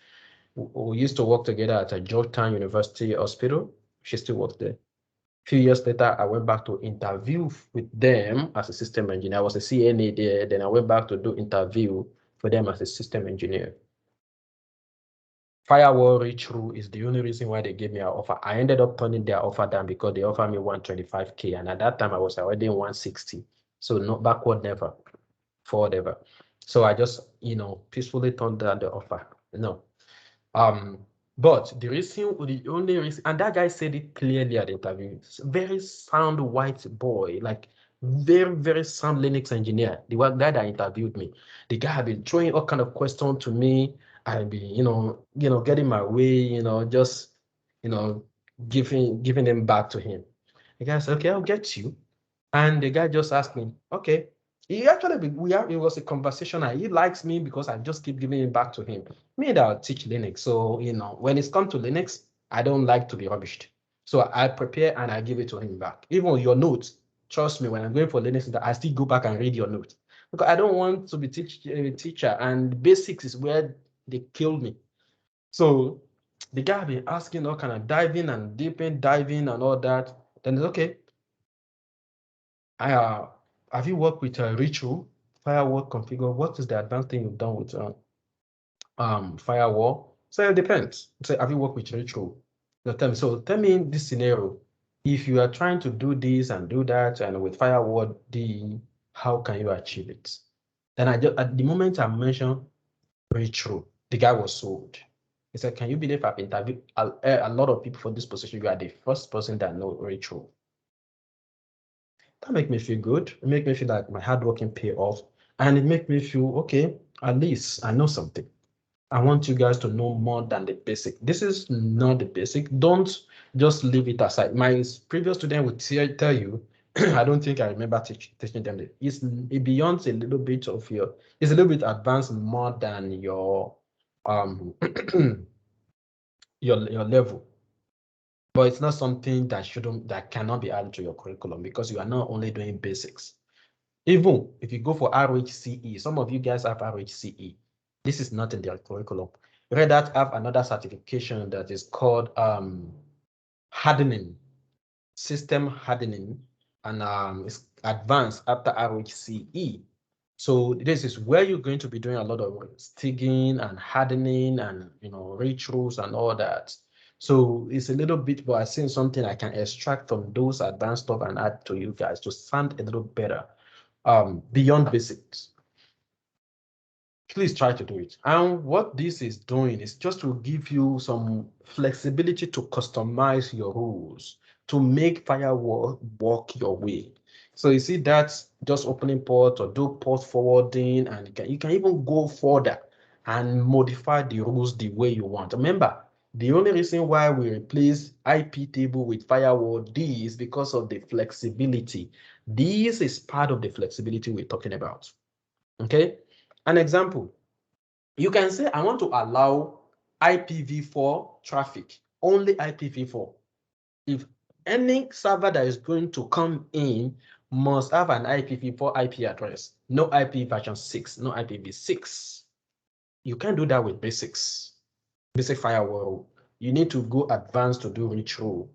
Speaker 1: we used to work together at a Georgetown University Hospital. She still works there. A few years later, I went back to interview with them as a system engineer. I was a CNA there. Then I went back to do interview for them as a system engineer. Firewall reach through is the only reason why they gave me an offer. I ended up turning their offer down because they offered me 125K. And at that time, I was already 160. So no backward never, forward ever. So I just, peacefully turned down the offer. No. But the only reason, and that guy said it clearly at the interview, very sound white boy, like very, very sound Linux engineer, the one guy that interviewed me. The guy had been throwing all kind of questions to me. I'd be, getting my way, just, giving them back to him. The guy said, okay, I'll get you. And the guy just asked me, okay. It was a conversation, and he likes me because I just keep giving it back to him. Me, that I'll teach Linux. So, when it's come to Linux, I don't like to be rubbished. So I prepare and I give it to him back. Even your notes, trust me, when I'm going for Linux, I still go back and read your notes. Because I don't want to be a teacher, and basics is where they killed me. So the guy been asking all kind of diving and diving and all that. Then it's okay. Have you worked with Ritual, firewall configure? What is the advanced thing you've done with firewall? So it depends. So have you worked with Ritual? So tell me in this scenario, if you are trying to do this and do that, and with firewall, how can you achieve it? Then at the moment I mentioned Ritual, the guy was sold. He said, can you believe I've interviewed a lot of people for this position? You are the first person that know Rachel. That make me feel good. It make me feel like my hard work can pay off. And it make me feel, okay, at least I know something. I want you guys to know more than the basic. This is not the basic. Don't just leave it aside. My previous student would tell you, I don't think I remember teaching them that it beyond a little bit of it's a little bit advanced more than your your level. But it's not something that cannot be added to your curriculum because you are not only doing basics. Even if you go for RHCE, some of you guys have RHCE. This is not in their curriculum. Red Hat have another certification that is called hardening, system hardening, and it's advanced after RHCE. So this is where you're going to be doing a lot of staging and hardening and reach-throughs and all that. So it's a little bit, but I've seen something I can extract from those advanced stuff and add to you guys to sound a little better. Beyond basics. Please try to do it. And what this is doing is just to give you some flexibility to customize your rules, to make firewall work your way. So you see that's just opening port or do port forwarding, and you can even go further and modify the rules the way you want. Remember, the only reason why we replace IP table with firewall D is because of the flexibility. This is part of the flexibility we're talking about. Okay, an example, you can say, I want to allow IPv4 traffic, only IPv4. If any server that is going to come in must have an IPv4 IP address, no IP version 6, no IPv6. You can't do that with basics, basic firewall. You need to go advanced to do reach rule.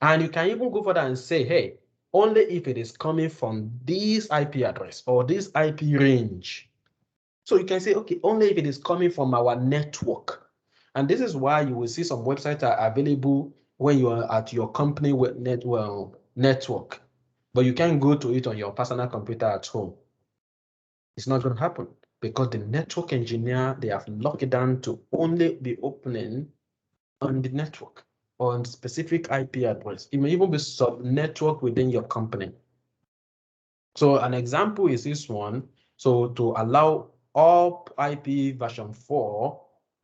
Speaker 1: And you can even go further and say, hey, only if it is coming from this IP address or this IP range. So you can say, okay, only if it is coming from our network. And this is why you will see some websites are available when you are at your company network, but you can't go to it on your personal computer at home. It's not going to happen because the network engineer, they have locked it down to only be opening on the network or on specific IP address. It may even be sub-network within your company. So an example is this one. So to allow all IP version 4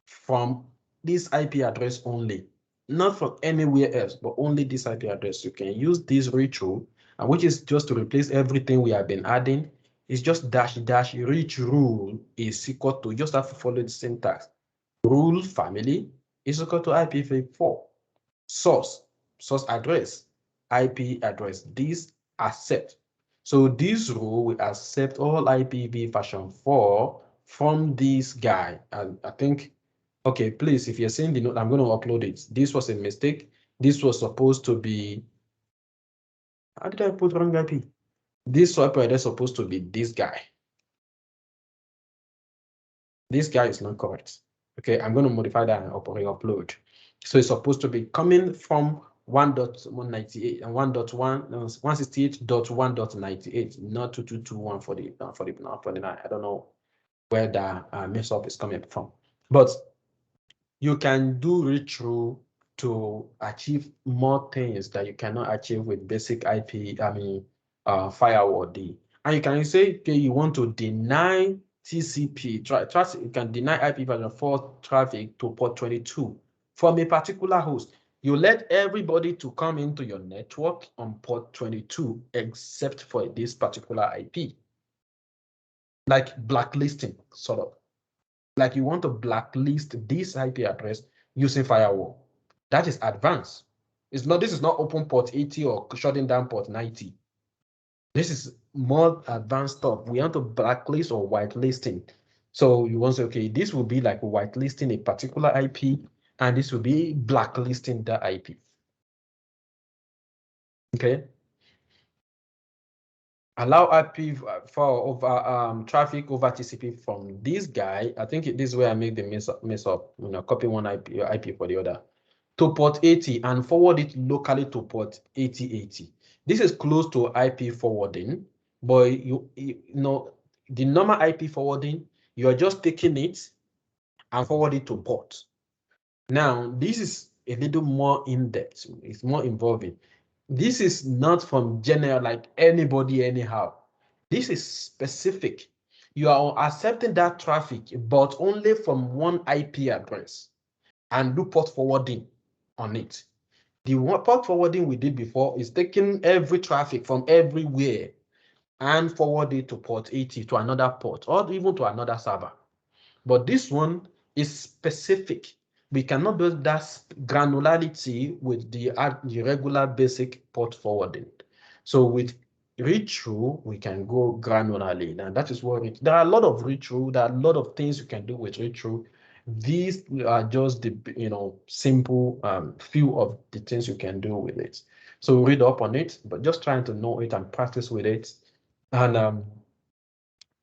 Speaker 1: from this IP address only, not from anywhere else, but only this IP address. You can use this reach rule, and which is just to replace everything we have been adding. It's just dash reach rule is equal to, just have to follow the syntax. Rule family is equal to IPv4. Source address, IP address. These accept. So this rule will accept all IPv version 4 from this guy. And I think, okay, please, if you're seeing the note, I'm going to upload it. This was a mistake. This was supposed to be, how did I put wrong IP? This IP address is supposed to be this guy. This guy is not correct. Okay, I'm going to modify that and upload. So it's supposed to be coming from 1.198 and 168.1.98, not 2221 for the 49. I don't know where the mess up is coming from, but you can do reach through to achieve more things that you cannot achieve with basic IP. Firewall D. And you can say, okay, you want to deny TCP traffic. You can deny IP version 4 traffic to port 22 from a particular host. You let everybody to come into your network on port 22 except for this particular IP. Like blacklisting, sort of. Like you want to blacklist this IP address using firewall. That is advanced. This is not open port 80 or shutting down port 90. This is more advanced stuff. We want to blacklist or whitelisting. So you want to say, okay, this will be like whitelisting a particular IP, and this will be blacklisting the IP. Okay. Allow IP for traffic over TCP from this guy. I think this is where I make the mess up. Copy one IP for the other to port 80 and forward it locally to port 8080. This is close to IP forwarding, but you know the normal IP forwarding, you are just taking it and forward it to port. Now, this is a little more in-depth. It's more involving. This is not from general, like anybody, anyhow. This is specific. You are accepting that traffic, but only from one IP address, and do port forwarding on it. The port forwarding we did before is taking every traffic from everywhere and forward it to port 80 to another port or even to another server. But this one is specific. We cannot do that granularity with the regular basic port forwarding. So with read-through, we can go granularly. And that is what there are a lot of read-through. There are a lot of things you can do with read-through. These are just the simple few of the things you can do with it. So read up on it, but just trying to know it and practice with it. And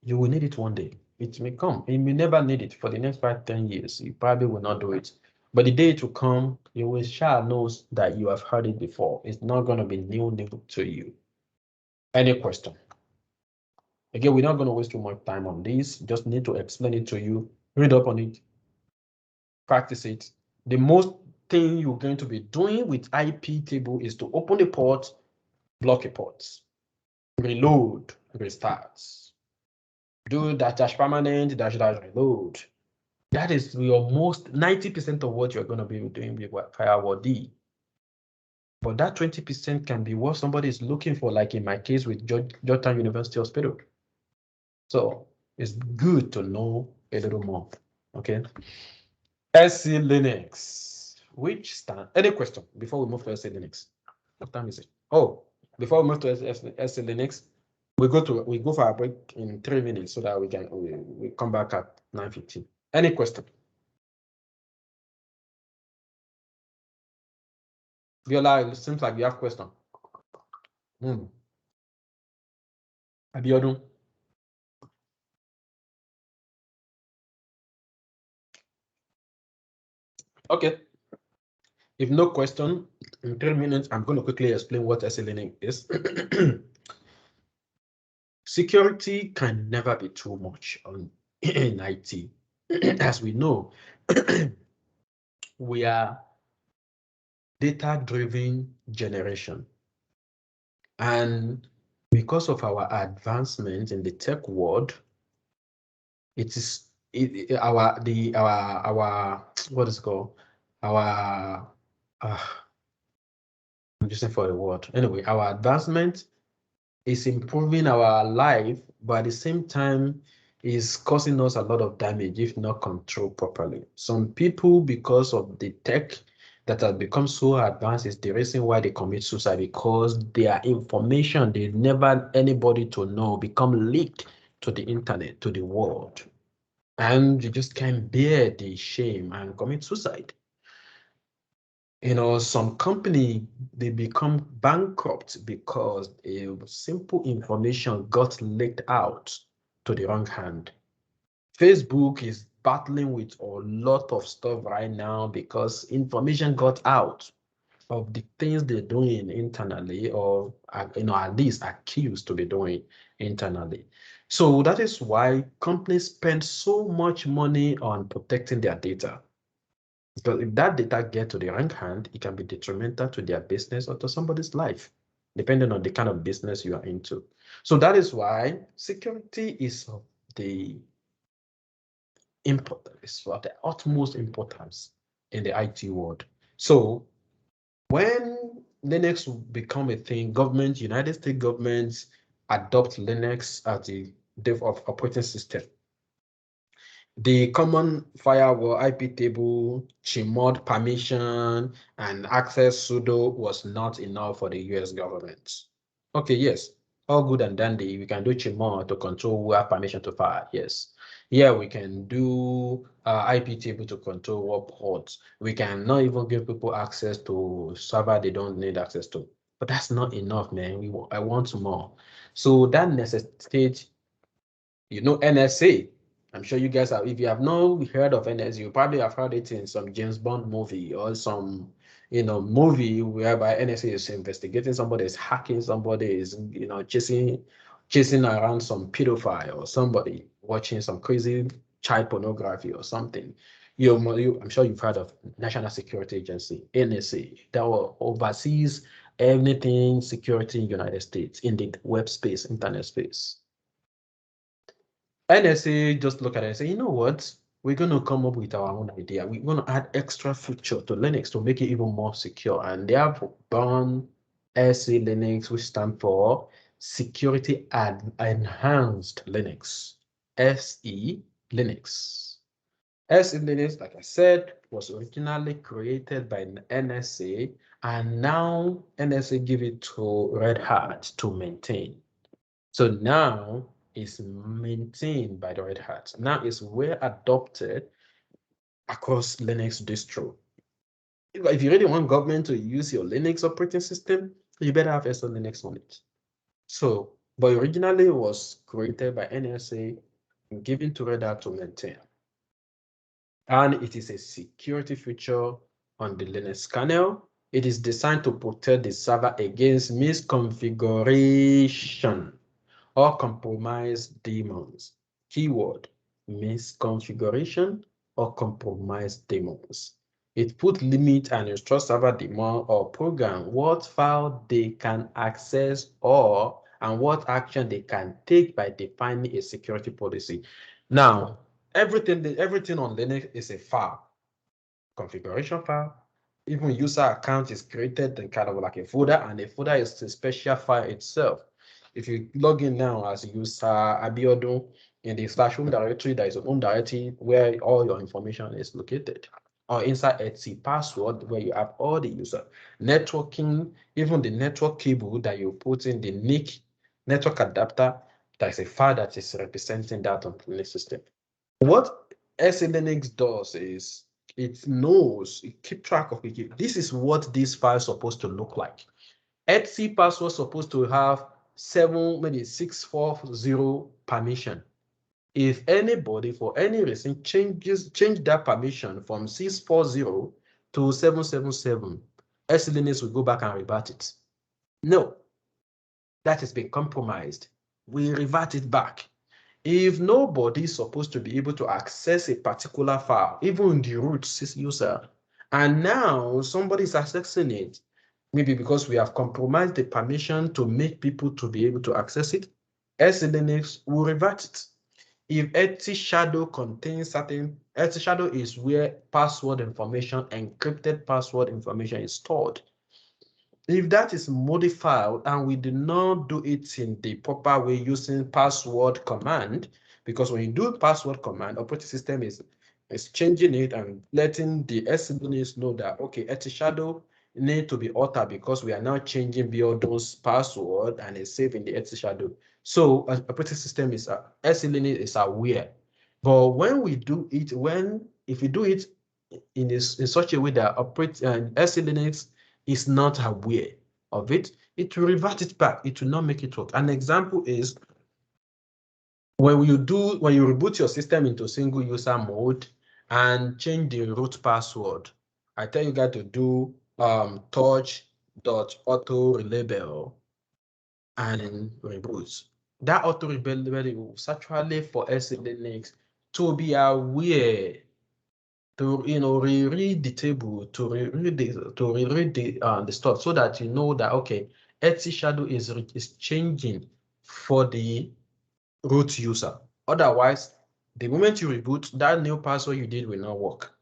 Speaker 1: you will need it one day. It may come. You may never need it for the next 5-10 years. You probably will not do it. But the day it will come, you will shall know that you have heard it before. It's not going to be new to you. Any question? Again, we're not going to waste too much time on this. Just need to explain it to you. Read up on it. Practice it. The most thing you're going to be doing with IP table is to open the port, block a port, reload, restart. Do dash permanent, dash reload. That is your most 90% of what you're going to be doing with Firewall D. But that 20% can be what somebody is looking for, like in my case with Georgetown University Hospital. So it's good to know a little more. Okay. SC Linux. Which stand? Any question before we move to SC Linux? What time is it? Oh, before we move to SC Linux, we go for a break in 3 minutes so that we come back at 9:15. Any question? Viola, it seems like you have question. Abiodun. Okay. If no question, in 3 minutes, I'm going to quickly explain what SC Linux is. Security can never be too much in IT. As we know, we are data-driven generation. And because of our advancement in the tech world, it is what is it called? I'm just saying for a word. Anyway, our advancement is improving our life, but at the same time is causing us a lot of damage if not controlled properly. Some people, because of the tech that has become so advanced, is the reason why they commit suicide, because their information they never anybody to know become leaked to the internet, to the world, and you just can't bear the shame and commit suicide. Some company, they become bankrupt because a simple information got leaked out to the wrong hand. Facebook is battling with a lot of stuff right now because information got out of the things they're doing internally, or at least accused to be doing internally. So that is why companies spend so much money on protecting their data. Because if that data get to the wrong hand, it can be detrimental to their business or to somebody's life, depending on the kind of business you are into. So that is why security is of the utmost importance in the IT world. So when Linux become a thing, United States governments adopt Linux as the operating system. The common firewall, IP table, chmod permission, and access sudo was not enough for the US government. Okay, yes, all good and dandy. We can do chmod to control who have permission to fire. Yes. Yeah, we can do IP table to control what ports. We can not even give people access to server they don't need access to. But that's not enough, man. I want more. So that necessitates, NSA. I'm sure you guys have, if you have not heard of NSA, you probably have heard it in some James Bond movie or some, movie whereby NSA is investigating somebody, is hacking somebody, is, chasing around some pedophile or somebody watching some crazy child pornography or something. I'm sure you've heard of National Security Agency, NSA, that oversees everything security in the United States in the web space, internet space. NSA just look at it and say, you know what? We're going to come up with our own idea. We're going to add extra feature to Linux to make it even more secure. And they have born SE Linux, which stands for Security Enhanced Linux, SE Linux. SE Linux, like I said, was originally created by NSA, and now NSA give it to Red Hat to maintain. So now it's maintained by the Red Hat. Now it's well adopted across Linux distro. If you really want government to use your Linux operating system, you better have SE Linux on it. So, but originally it was created by NSA and given to Red Hat to maintain. And it is a security feature on the Linux kernel. It is designed to protect the server against misconfiguration or compromised daemons. Keyword, misconfiguration or compromised daemons. It puts limit and instruct server daemon or program what file they can access and what action they can take by defining a security policy. Now, everything on Linux is a file, configuration file. Even user account is created in kind of like a folder, and a folder is a special file itself. If you log in now as user Abiodun in the /home directory, there is a home directory where all your information is located. Or inside Etsy password where you have all the user networking, even the network cable that you put in the NIC network adapter, there is a file that is representing that on the Linux system. What SE Linux does is it knows, it keeps track of it. This is what this file is supposed to look like. Etsy password is supposed to have 640 permission. If anybody for any reason change that permission from 640 to 777, SE Linux will go back and revert it. No, that has been compromised. We revert it back. If nobody is supposed to be able to access a particular file, even the root user, and now somebody is accessing it, maybe because we have compromised the permission to make people to be able to access it, SE Linux will revert it. If Etsy Shadow contains Etsy Shadow is where password information, encrypted password information is stored. If that is modified and we do not do it in the proper way using password command, because when you do password command, operating system is changing it and letting the SE Linux know that, okay, Etsy Shadow need to be altered because we are now changing Biodun's password and it's saved in the Etsy Shadow. So operating system is SE Linux is aware. But when we do it, if we do it in such a way that SE Linux is not aware of it, it will revert it back. It will not make it work. An example is when you reboot your system into single user mode and change the root password. I tell you guys to do touch.auto relabel and reboot. That auto relabel is actually for SE Linux to be aware, to reread the table, to reread the stuff, so that you know that, okay, Etsy Shadow is changing for the root user. Otherwise, the moment you reboot, that new password you did will not work.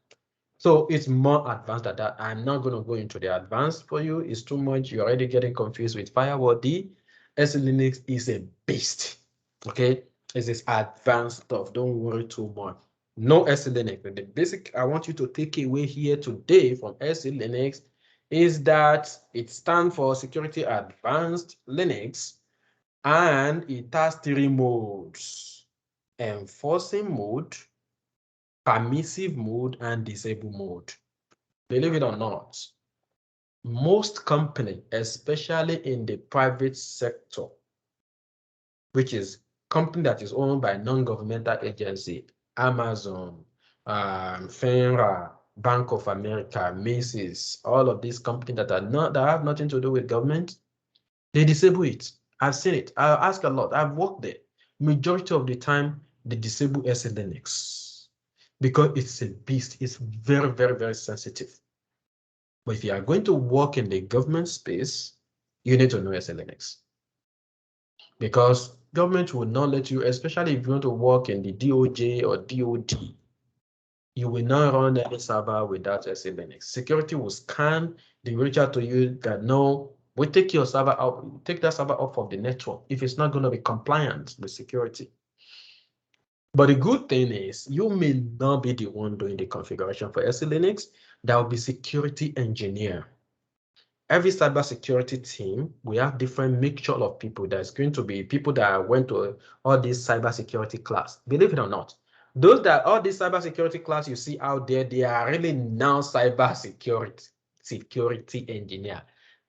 Speaker 1: So it's more advanced than that. I'm not going to go into the advanced for you. It's too much. You're already getting confused with firewall. The SE Linux is a beast. Okay, it's this advanced stuff. Don't worry too much. No SE Linux. The basic I want you to take away here today from SE Linux is that it stands for Security Advanced Linux, and it has 3 modes: enforcing mode, permissive mode, and disable mode. Believe it or not, most companies, especially in the private sector, which is company that is owned by non-governmental agency, Amazon, FINRA, Bank of America, Macy's, all of these companies that have nothing to do with government, they disable it. I've seen it. I ask a lot. I've worked there. Majority of the time, they disable SE Linux. because it's a beast. It's very, very, very sensitive. But if you are going to work in the government space, you need to know SE Linux. Because government will not let you, especially if you want to work in the DOJ or DOD, you will not run any server without SE Linux. Security will scan, they reach out to you that no, we take your server out, take that server off of the network if it's not going to be compliant with security. But the good thing is you may not be the one doing the configuration for SE Linux. There will be security engineer. Every cybersecurity team, we have different mixture of people. There's going to be people that went to all these cybersecurity class. Believe it or not, those that all these cybersecurity class you see out there, they are really now cybersecurity engineer.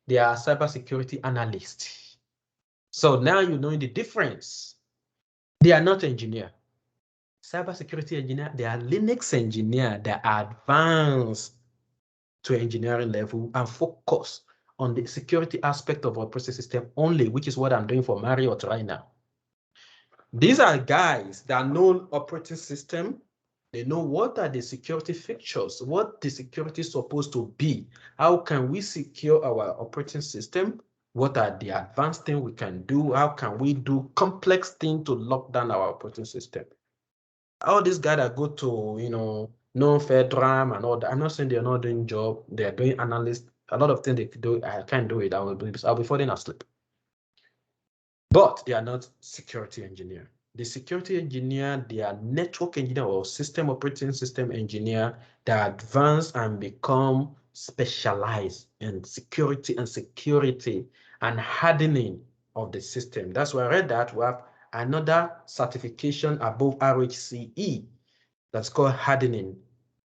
Speaker 1: They are cybersecurity analysts. So now you know the difference. They are not engineer. Cybersecurity engineer, they are Linux engineer that are advanced to engineering level and focus on the security aspect of our process system only, which is what I'm doing for Marriott right now. These are guys that know operating system. They know what are the security features, what the security is supposed to be. How can we secure our operating system? What are the advanced things we can do? How can we do complex things to lock down our operating system? All these guys that go to, no FedRAM and all that, I'm not saying they're not doing job, they're doing analyst. A lot of things they do, I can't do it. I'll be falling asleep. But they are not security engineer. The security engineer, they are network engineer or system operating system engineer that advance and become specialized in security and hardening of the system. That's why I read that we have another certification above RHCE that's called hardening,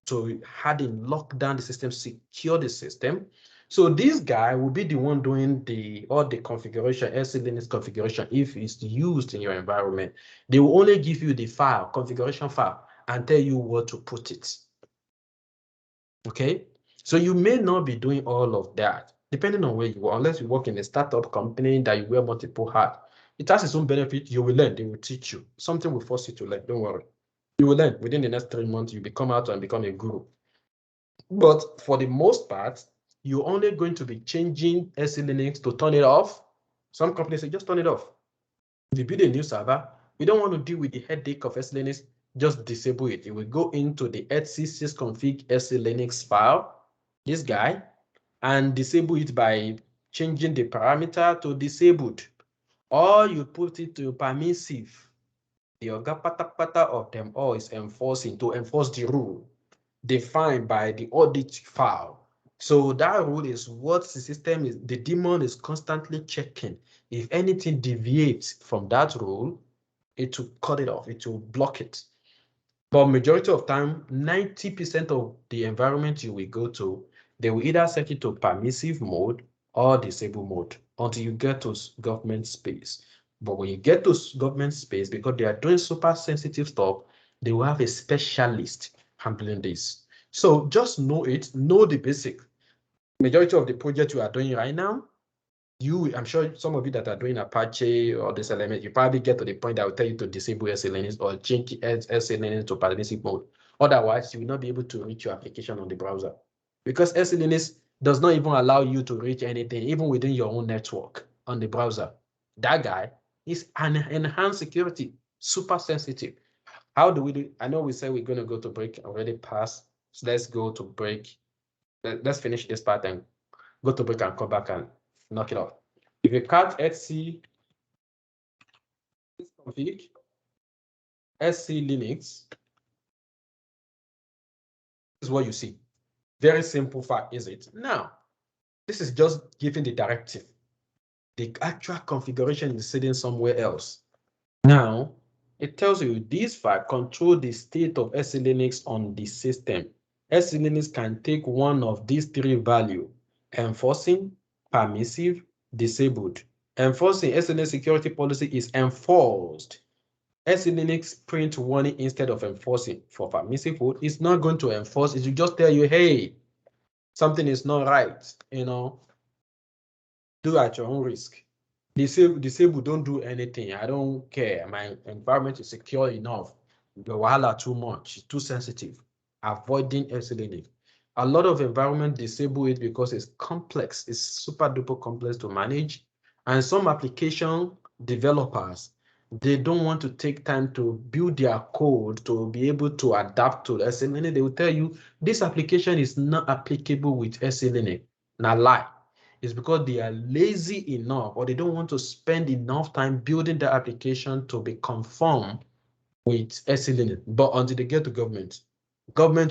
Speaker 1: to lock down the system, secure the system. So this guy will be the one doing all the configuration, SE Linux configuration, if it's used in your environment. They will only give you the file, configuration file, and tell you where to put it. Okay, so you may not be doing all of that, depending on where you are, unless you work in a startup company that you wear multiple hats. It has its own benefit. You will learn, they will teach you. Something will force you to learn, don't worry. You will learn within the next 3 months, you become out and become a guru. But for the most part, you're only going to be changing SE Linux to turn it off. Some companies say, just turn it off. If you build a new server, we don't want to deal with the headache of SE Linux, just disable it. You will go into the etc sysconfig SE Linux file, this guy, and disable it by changing the parameter to disabled. Or you put it to permissive. The Oga Patapata of them all is enforcing to enforce the rule defined by the audit file. So that rule is what the system is, the daemon is constantly checking. If anything deviates from that rule, it will cut it off, it will block it. But majority of time, 90% of the environment you will go to, they will either set it to permissive mode or disable mode until you get to government space. But when you get to government space, because they are doing super sensitive stuff, they will have a specialist handling this. So just know it, know the basic. Majority of the project you are doing right now, I'm sure some of you that are doing Apache or this element, you probably get to the point that will tell you to disable SE Linux or change SE Linux to permissive mode. Otherwise, you will not be able to reach your application on the browser, because SE Linux does not even allow you to reach anything, even within your own network on the browser. That guy is an enhanced security, super sensitive. How do we do? I know we said we're going to go to break, already passed. So let's go to break. Let's finish this part and go to break and come back and knock it off. If you cut etc config SC Linux, this is what you see. Very simple fact, is it? Now, this is just giving the directive. The actual configuration is sitting somewhere else. Now, it tells you this file control the state of SC Linux on the system. SC Linux can take one of these 3 values: enforcing, permissive, disabled. Enforcing SC Linux security policy is enforced. SC Linux print warning instead of enforcing. For permissive mode, it's not going to enforce. It will just tell you, hey, something is not right, do at your own risk. Disable, don't do anything. I don't care. My environment is secure enough. the wahala too much, too sensitive, avoiding SE Linux. A lot of environment disable it because it's complex, it's super duper complex to manage. And some application developers, they don't want to take time to build their code to be able to adapt to SE Linux. They will tell you this application is not applicable with SE Linux. Now lie. It's because they are lazy enough or they don't want to spend enough time building the application to be conform with SE Linux. But until they get to government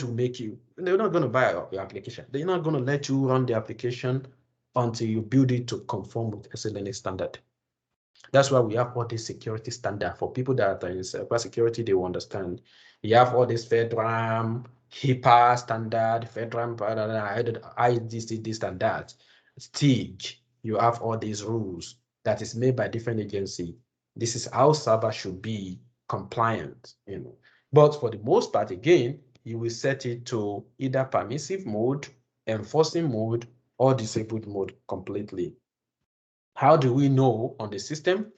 Speaker 1: will make you, they're not going to buy your application. They're not going to let you run the application until you build it to conform with SE Linux standard. That's why we have all this security standard. For people that are in cybersecurity, they will understand. You have all this FedRAM, HIPAA standard, FedRAM, IDC, this and that. STIG, you have all these rules that is made by different agencies. This is how server should be compliant, you know. But for the most part, again, you will set it to either permissive mode, enforcing mode, or disabled mode completely. How do we know on the system?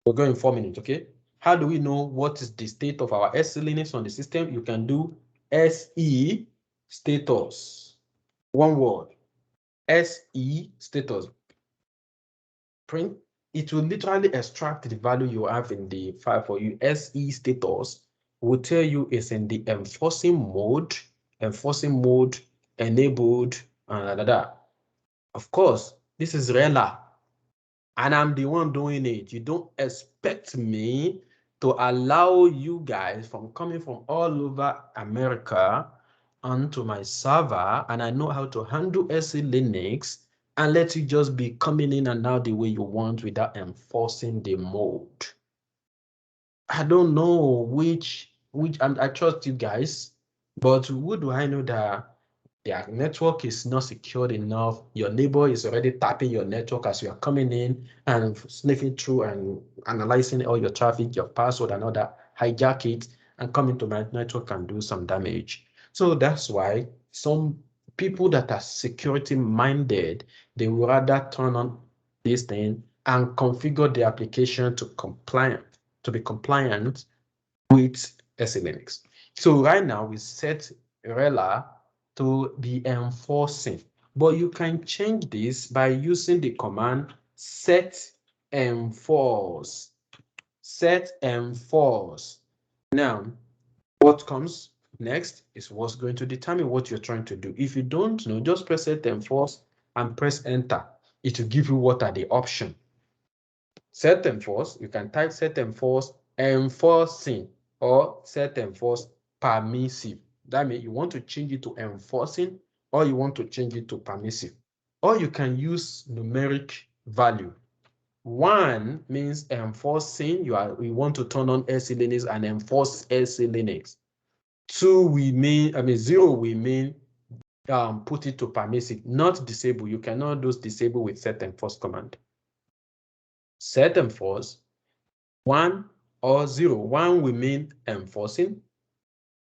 Speaker 1: We're going in 4 minutes, okay? How do we know what is the state of our SE Linux on the system? You can do SE status. One word. SE status. Print. It will literally extract the value you have in the file for you. SE status will tell you it's in the enforcing mode, enabled, and Of course, this is RELA, and I'm the one doing it. You don't expect me to allow you guys from coming from all over America onto my server, and I know how to handle SE Linux, and let you just be coming in and out the way you want without enforcing the mode. I don't know which, and I trust you guys, but who do I know that their network is not secured enough? Your neighbor is already tapping your network as you are coming in and sniffing through and analyzing all your traffic, your password and all that, hijack it and come into my network and do some damage. So that's why some people that are security minded, they would rather turn on this thing and configure the application to be compliant with SE Linux. So right now we set RELA to be enforcing, but you can change this by using the command set enforce. Set enforce. Now, what comes next is what's going to determine what you're trying to do. If you don't know, just press set enforce and press enter. It will give you what are the options. Set enforce, you can type set enforce enforcing or set enforce permissive. That means you want to change it to enforcing or you want to change it to permissive. Or you can use numeric value. 1 means enforcing, we want to turn on SE Linux and enforce SE Linux. 2 0 we mean put it to permissive, not disable. You cannot do disable with set enforce command. Set enforce 1 or 0. 1 will mean enforcing,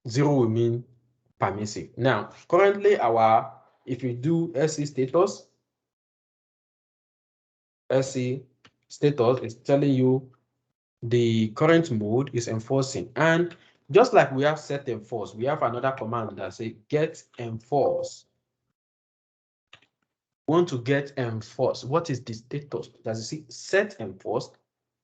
Speaker 1: 0 will mean permissive. Now, currently if you do SE status is telling you the current mode is enforcing. And just like we have set enforce, we have another command that says get enforce. We want to get enforce. What is the status? Does it see set enforce?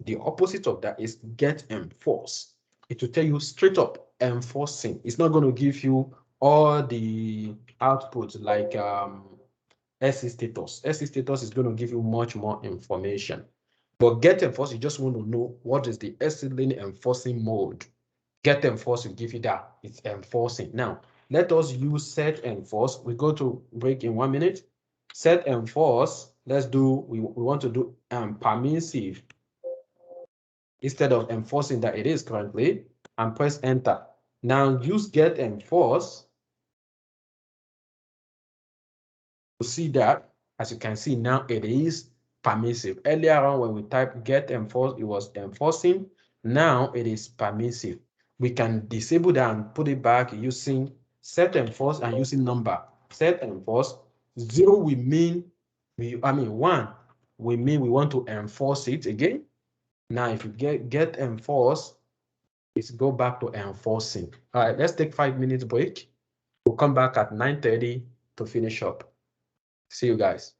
Speaker 1: The opposite of that is get enforce. It will tell you straight up enforcing. It's not going to give you all the outputs like SE status. SE status is going to give you much more information. But get enforce, you just want to know what is the SE Linux enforcing mode. Get enforce will give you that. It's enforcing. Now, let us use set enforce. We go to break in 1 minute. Set enforce, we want to do permissive instead of enforcing that it is currently, and press enter. Now use get enforce to see that, as you can see now, it is permissive. Earlier on when we typed get enforce, it was enforcing. Now it is permissive. We can disable that and put it back using set enforce and using number. Set enforce 0 we mean 1 we mean we want to enforce it again. Now if you get enforce is go back to enforcing. All right, let's take 5 minutes break. We'll come back at 9:30 to finish up. See you guys.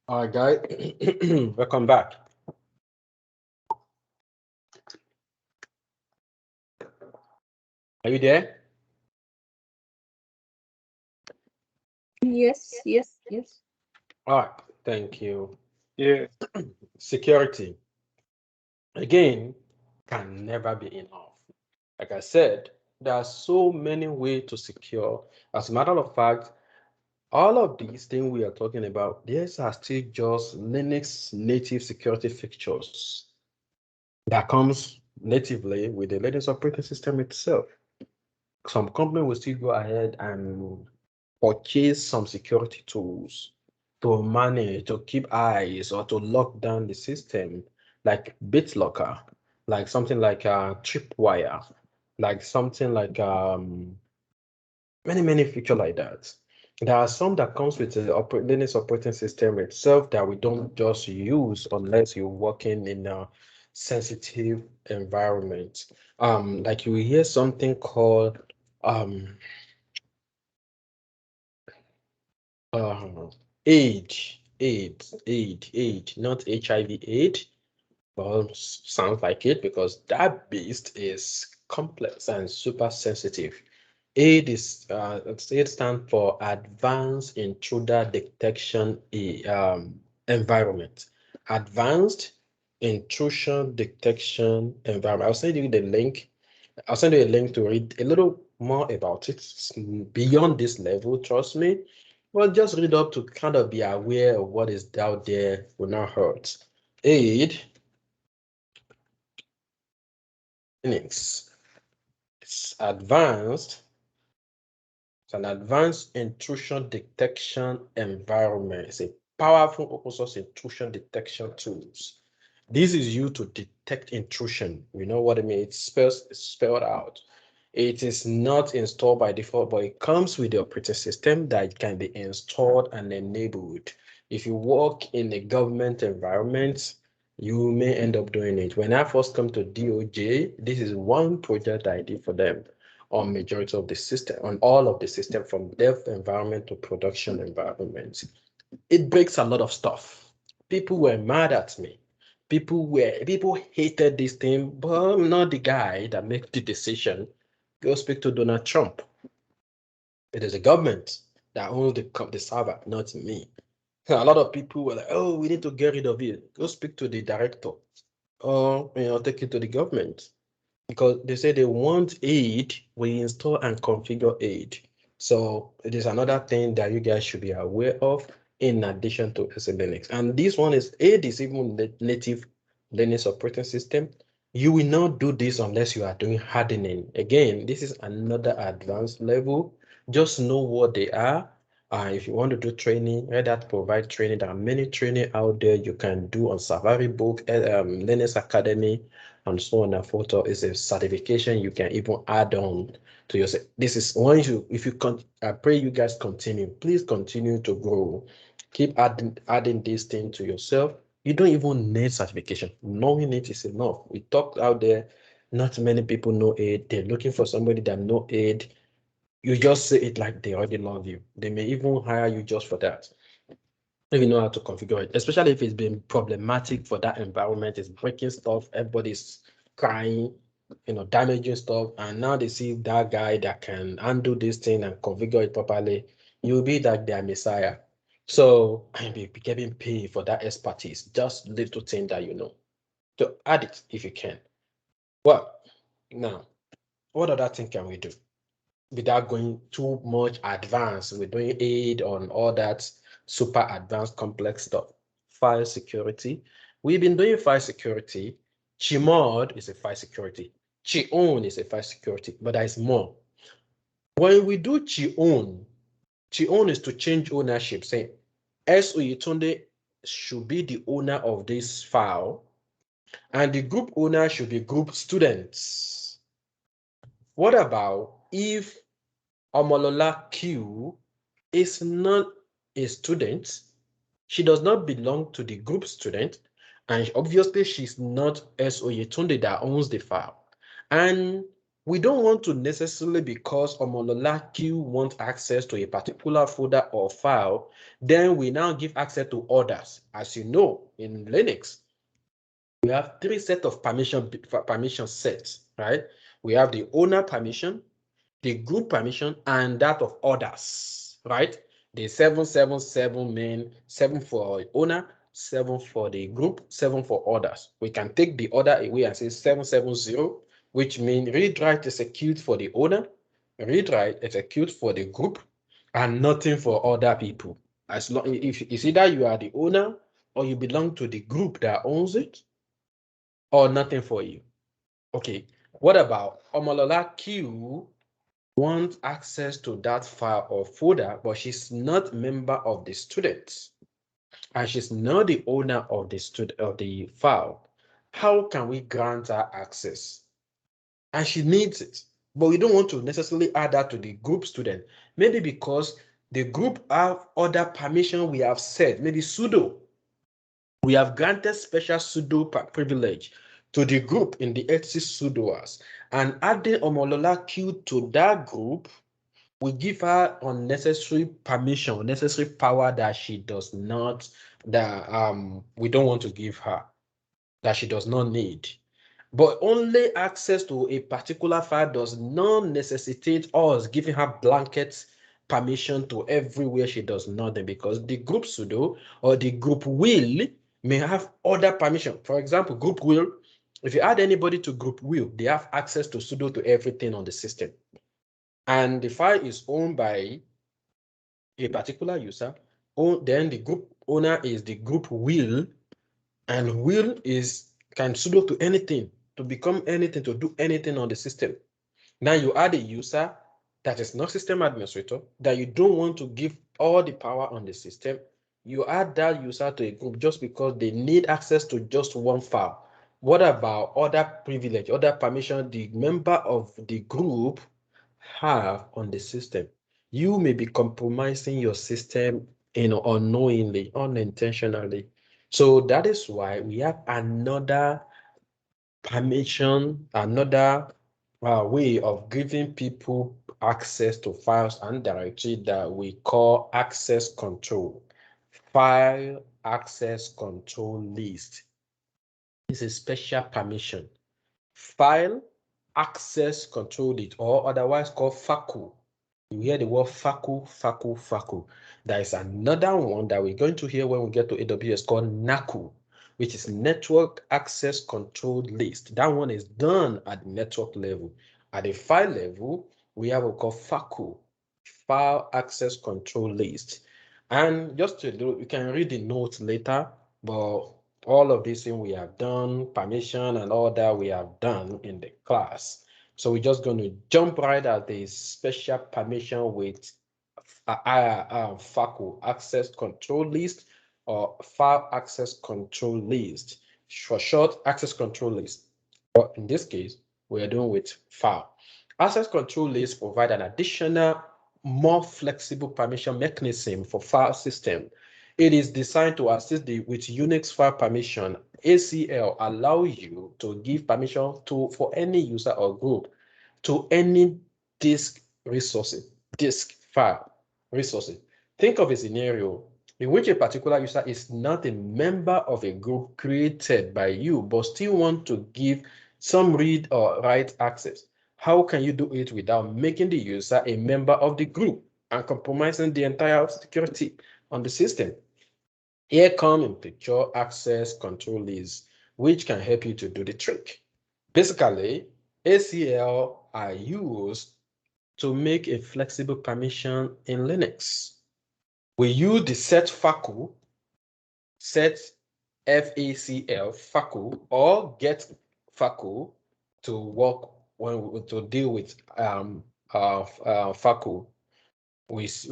Speaker 1: All right, guys, welcome back. Are you there?
Speaker 2: Yes, yes, yes.
Speaker 1: All right, thank you.
Speaker 3: Yeah.
Speaker 1: Security, again, can never be enough. Like I said, there are so many ways to secure. As a matter of fact, all of these things we are talking about, these are still just Linux native security features that comes natively with the Linux operating system itself. Some company will still go ahead and purchase some security tools to manage, to keep eyes, or to lock down the system, like BitLocker, like something like Tripwire, like something like many features like that. There are some that comes with the Linux operating system itself that we don't just use unless you're working in a sensitive environment. Like you hear something called um uh, AIDS, not HIV AIDS. Well, sounds like it because that beast is complex and super sensitive. It stands for Advanced Intruder Detection Environment. Advanced Intrusion Detection Environment. I'll send you the link. I'll send you a link to read a little more about it. It's beyond this level, trust me. Well, just read up to kind of be aware of what is out there will not hurt. Aid Linux. It's advanced. It's an advanced intrusion detection environment. It's a powerful open source intrusion detection tools. This is used to detect intrusion. You know what I mean? It's spelled out. It is not installed by default, but it comes with the operating system that can be installed and enabled. If you work in a government environment, you may end up doing it. When I first come to DOJ, this is one project I did for them on majority of the system, on all of the system from dev environment to production environment. It breaks a lot of stuff. People were mad at me. People hated this thing, but I'm not the guy that makes the decision. Go speak to Donald Trump. It is the government that owns the server, not me. A lot of people were like, "Oh, we need to get rid of it." Go speak to the director, or take it to the government because they say they want aid. We install and configure aid. So it is another thing that you guys should be aware of in addition to SLNX. And this one is aid is even the native Linux operating system. You will not do this unless you are doing hardening. Again, this is another advanced level. Just know what they are. If you want to do training, Red Hat provide training. There are many training out there you can do on Safari Book, Linux Academy, and so on and forth. Is a certification you can even add on to yourself. This is once you, if you I pray you guys continue. Please continue to grow. Keep adding this thing to yourself. You don't even need certification. Knowing it is enough. We talked out there. Not many people know it. They're looking for somebody that know it. You just say it like they already love you. They may even hire you just for that. If you know how to configure it, especially if it's been problematic for that environment, it's breaking stuff, everybody's crying, damaging stuff, and now they see that guy that can undo this thing and configure it properly, you'll be like their messiah. So I'll be getting paid for that expertise, just little thing that you know. So add it if you can. Well, now, what other thing can we do without going too much advanced? We're doing aid on all that super advanced complex stuff. File security. We've been doing file security. Chmod is a file security. Chown is a file security, but there's more. When we do Chown is to change ownership, saying S. Oyetunde should be the owner of this file, and the group owner should be group students. What about if Omolola Q is not a student? She does not belong to the group student, and obviously she's not S. Oyetunde that owns the file. And We don't want to necessarily, because Omolola Q wants access to a particular folder or file, then we now give access to others. As you know, in Linux, we have 3 sets of permission sets, right? We have the owner permission, the group permission, and that of others, right? The 777 main, 7 for owner, 7 for the group, 7 for others. We can take the order away and say 770, which means read write execute for the owner, read write execute for the group, and nothing for other people. As long if it's either you are the owner or you belong to the group that owns it, or nothing for you. Okay, what about Omolola Q wants access to that file or folder, but she's not a member of the students, and she's not the owner of the file. How can we grant her access? And she needs it, but we don't want to necessarily add that to the group student. Maybe because the group have other permission we have set, maybe sudo. We have granted special sudo privilege to the group in the etc sudoers, and adding Omolola Q to that group will give her unnecessary permission, unnecessary power that she does not, that we don't want to give her, that she does not need. But only access to a particular file does not necessitate us giving her blanket permission to everywhere she does nothing, because the group sudo or the group will may have other permission. For example, group will, if you add anybody to group will, they have access to sudo to everything on the system. And the file is owned by a particular user, then the group owner is the group will, and will can sudo to anything, to become anything, to do anything on the system. Now you add a user that is not system administrator, that you don't want to give all the power on the system. You add that user to a group just because they need access to just one file. What about other privilege, other permission the member of the group have on the system? You may be compromising your system unknowingly, unintentionally. So that is why we have another permission, another way of giving people access to files and directory that we call access control. File access control list is a special permission. File access control list, or otherwise called FACU. You hear the word FACU, FACU, FACU. There is another one that we're going to hear when we get to AWS called NACU, which is Network Access Control List. That one is done at the network level. At the file level, we have what we call FACU, File Access Control List. And just to do, you can read the notes later, but all of this thing we have done, permission and all that we have done in the class. So we're just going to jump right at the special permission with FACU, Access Control List, or File Access Control List. For short, Access Control List. But in this case, we are doing with file. Access Control List provide an additional, more flexible permission mechanism for file system. It is designed to assist with Unix file permission. ACL allow you to give permission for any user or group to any disk resources, disk file resources. Think of a scenario in which a particular user is not a member of a group created by you, but still want to give some read or write access. How can you do it without making the user a member of the group and compromising the entire security on the system? Here come in picture access control lists, which can help you to do the trick. Basically, ACL are used to make a flexible permission in Linux. We use the set FACU, set FACL, FACU, or get FACU to work to deal with FACU. If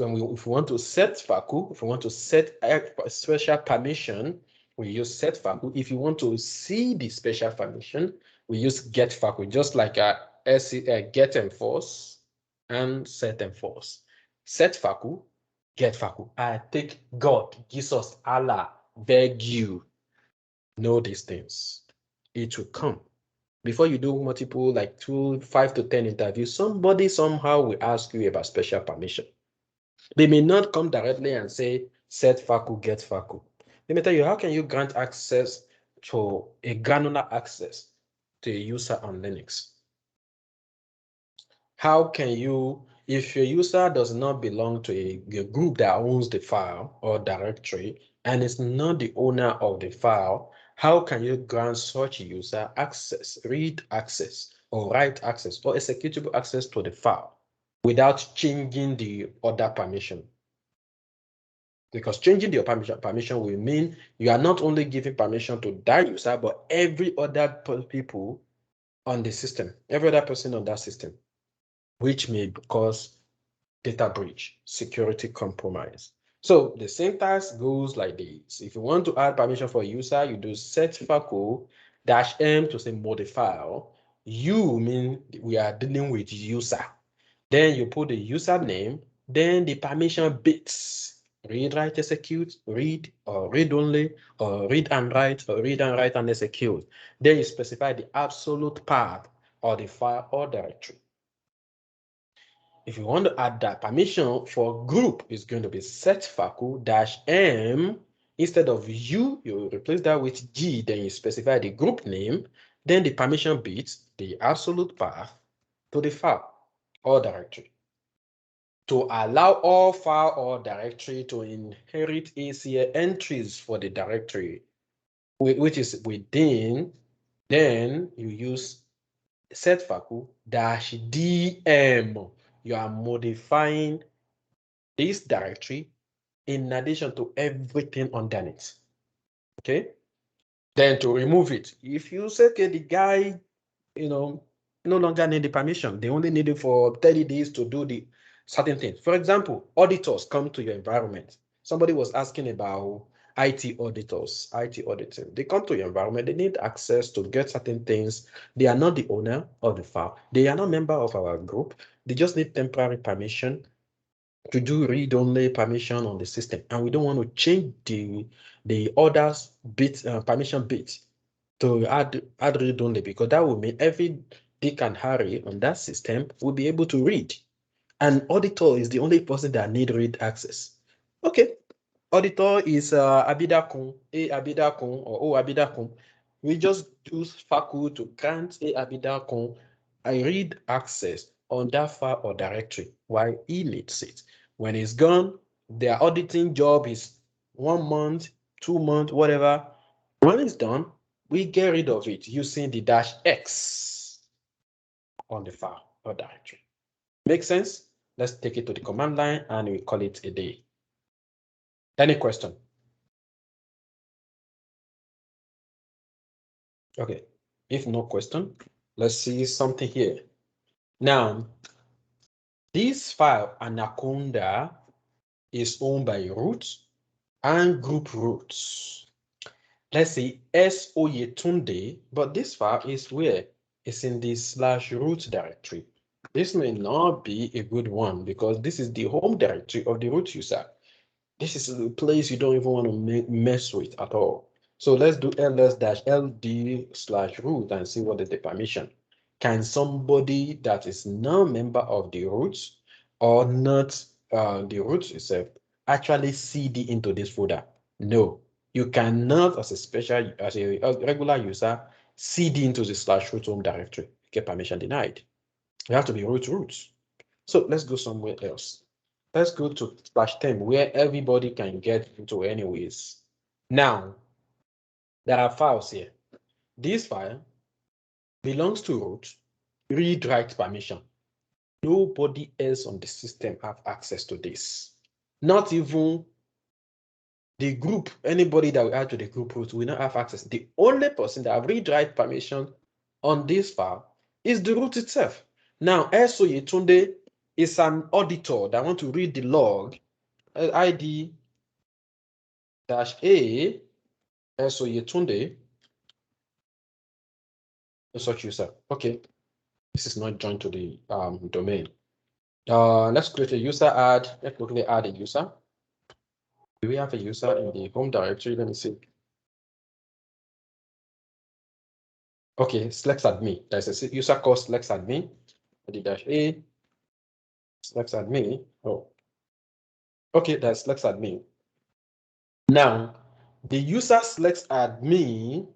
Speaker 1: we want to set FACU, if we want to set a special permission, we use set FACU. If you want to see the special permission, we use get FACU, just like get enforce and set enforce. Set FACU, get FACU. I take God, Jesus, Allah, beg you, know these things. It will come. before you do multiple, like 5 to 10 interviews, somebody somehow will ask you about special permission. They may not come directly and say, set facu, get facu. Let me tell you, how can you grant access to a granular access to a user on Linux? How can you, if your user does not belong to a group that owns the file or directory and is not the owner of the file, how can you grant such a user access, read access, or write access, or executable access to the file without changing the other permission? Because changing the permission will mean you are not only giving permission to that user, but every other people on the system, every other person on that system, which may cause data breach, security compromise. So the syntax goes like this. If you want to add permission for a user, you do set facu -m to say modifier. You mean we are dealing with user. Then you put the username, then the permission bits. Read, write, execute, read, or read only, or read and write, or read and write and execute. Then you specify the absolute path or the file or directory. If you want to add that permission for group, it's going to be set facu -m. Instead of you replace that with G, then you specify the group name, then the permission bits, the absolute path to the file or directory. To allow all file or directory to inherit ACL entries for the directory, which is within, then you use set facu -dm. You are modifying this directory in addition to everything underneath. Okay. Then to remove it, if you say, okay, the guy, no longer need the permission, they only need it for 30 days to do the certain things. For example, auditors come to your environment. Somebody was asking about IT auditors, IT auditing. They come to your environment, they need access to get certain things. They are not the owner of the file. They are not member of our group. They just need temporary permission to do read-only permission on the system. And we don't want to change the others bit, permission bit to add read-only, because that will mean every Dick and Harry on that system will be able to read. And auditor is the only person that need read access. Okay, auditor is Abidakun, A Abidakun, or O Abidakun. We just use facu to grant A Abidakun a read access on that file or directory while he needs it. When it's gone, their auditing job is 1 month, 2 months, whatever. When it's done, we get rid of it using the -x on the file or directory. Make sense? Let's take it to the command line and we call it a day. Any question? Okay, if no question, let's see something here. Now, this file, Anaconda, is owned by root and group roots. Let's say S Oyetunde, but this file is where? It's in the /root directory. This may not be a good one because this is the home directory of the root user. This is a place you don't even want to mess with at all. So let's do ls-ld/root and see what is the permission. Can somebody that is not a member of the roots or not the roots itself actually cd into this folder? No, you cannot, as a regular user, cd into the /root home directory. Get permission denied. You have to be roots. So let's go somewhere else. Let's go to /10 where everybody can get into anyways. Now, there are files here. This file belongs to root, read write permission. Nobody else on the system have access to this. Not even the group, anybody that we add to the group root will not have access. The only person that have read write permission on this file is the root itself. Now, S Oyetunde is an auditor that want to read the log ID -a S Oyetunde such user. Okay, this is not joined to the domain. Let's create a user add. Let's quickly add a user. Do we have a user in the home directory? Let me see. Okay, select admin. There's a user called select admin. -a select admin. Oh, okay, that's select admin. Now, the user select admin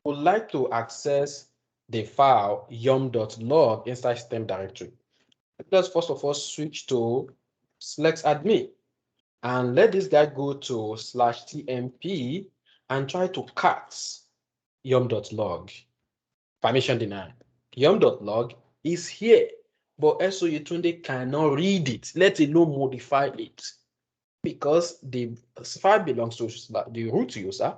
Speaker 1: would like to access the file yum.log inside system directory. Let's first of all switch to select admin and let this guy go to /tmp and try to cat yum.log. Permission denied. Yum.log is here, but SO Yetunde cannot read it, let alone modify it, because the file belongs to the root user,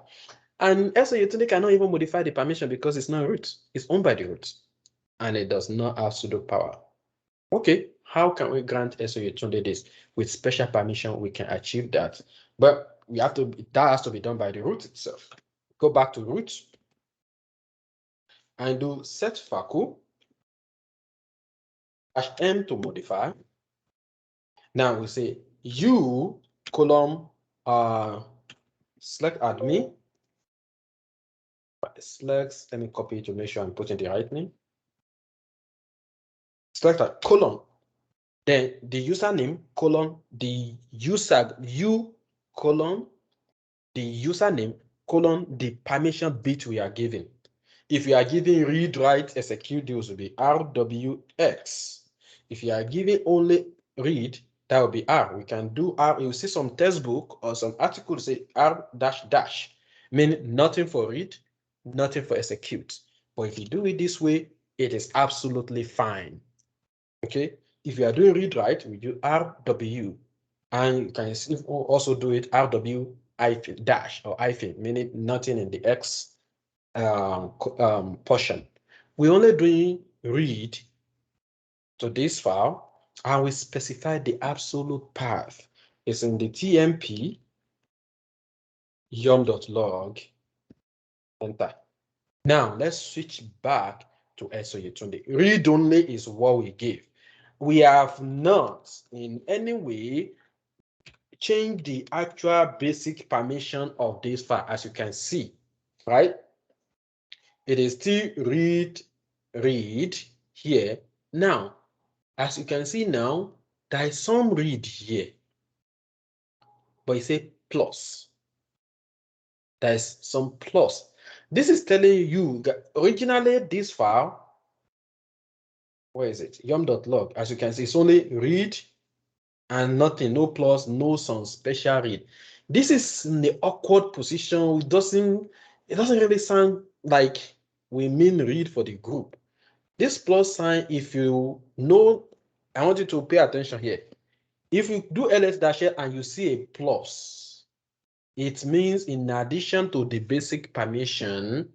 Speaker 1: and SO Yetunde cannot even modify the permission because it's not root. It's owned by the root, and it does not have sudo power. Okay, how can we grant SO Yetunde this? With special permission, we can achieve that, but we have to. That has to be done by the root itself. Go back to root and do set faku -m to modify. Now we say u column select admin. Select, let me copy it to make sure I'm putting the right name. Select a column, then the username column, the user u column, the username column, the permission bit we are giving. If you are giving read, write, execute, those will be RWX. If you are giving only read, that will be R. We can do R. You see some textbook or some articles say R dash dash, meaning nothing for read, nothing for execute. But if you do it this way, it is absolutely fine. Okay. If you are doing read write, we do RW, and you can also do it RW hyphen dash or hyphen, meaning nothing in the X portion. We're only doing read to this file, and we specify the absolute path. It's in the tmp yum.log, enter. Now let's switch back to SO Yetunde. Read only is what we give. We have not in any way changed the actual basic permission of this file, as you can see, right? It is still read here. Now, as you can see now, there is some read here, but it's a plus. There is some plus. This is telling you that originally this file, where is it? Yum.log. As you can see, it's only read and nothing, no plus, no some special read. This is in the awkward position. It doesn't really sound like we mean read for the group. This plus sign, if you know, I want you to pay attention here. If you do ls-l and you see a plus, it means in addition to the basic permission,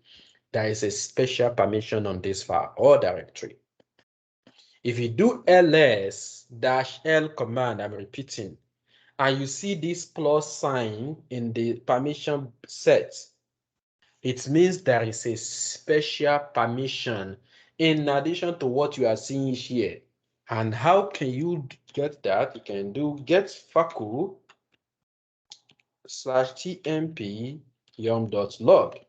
Speaker 1: there is a special permission on this file or directory. If you do ls-l command, I'm repeating, and you see this plus sign in the permission set, it means there is a special permission in addition to what you are seeing here. And how can you get that? You can do get faku /tmp yum.log.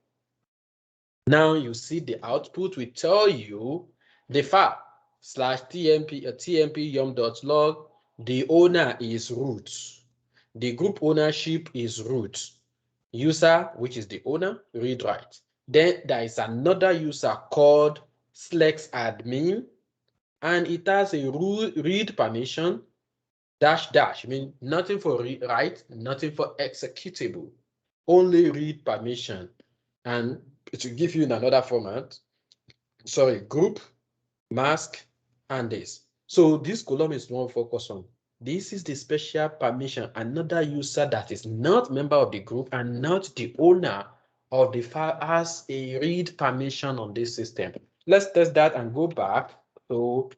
Speaker 1: Now you see the output will tell you the file /tmp yum.log. The owner is root. The group ownership is root. User, which is the owner, read write. Then there is another user called select admin, and it has a read permission -- mean nothing for read write, nothing for executable, only read permission. And it will give you in another format, sorry, group, mask, and this. So this column is one focus on. This is the special permission, another user that is not member of the group and not the owner of the file has a read permission on this system. Let's test that and go back to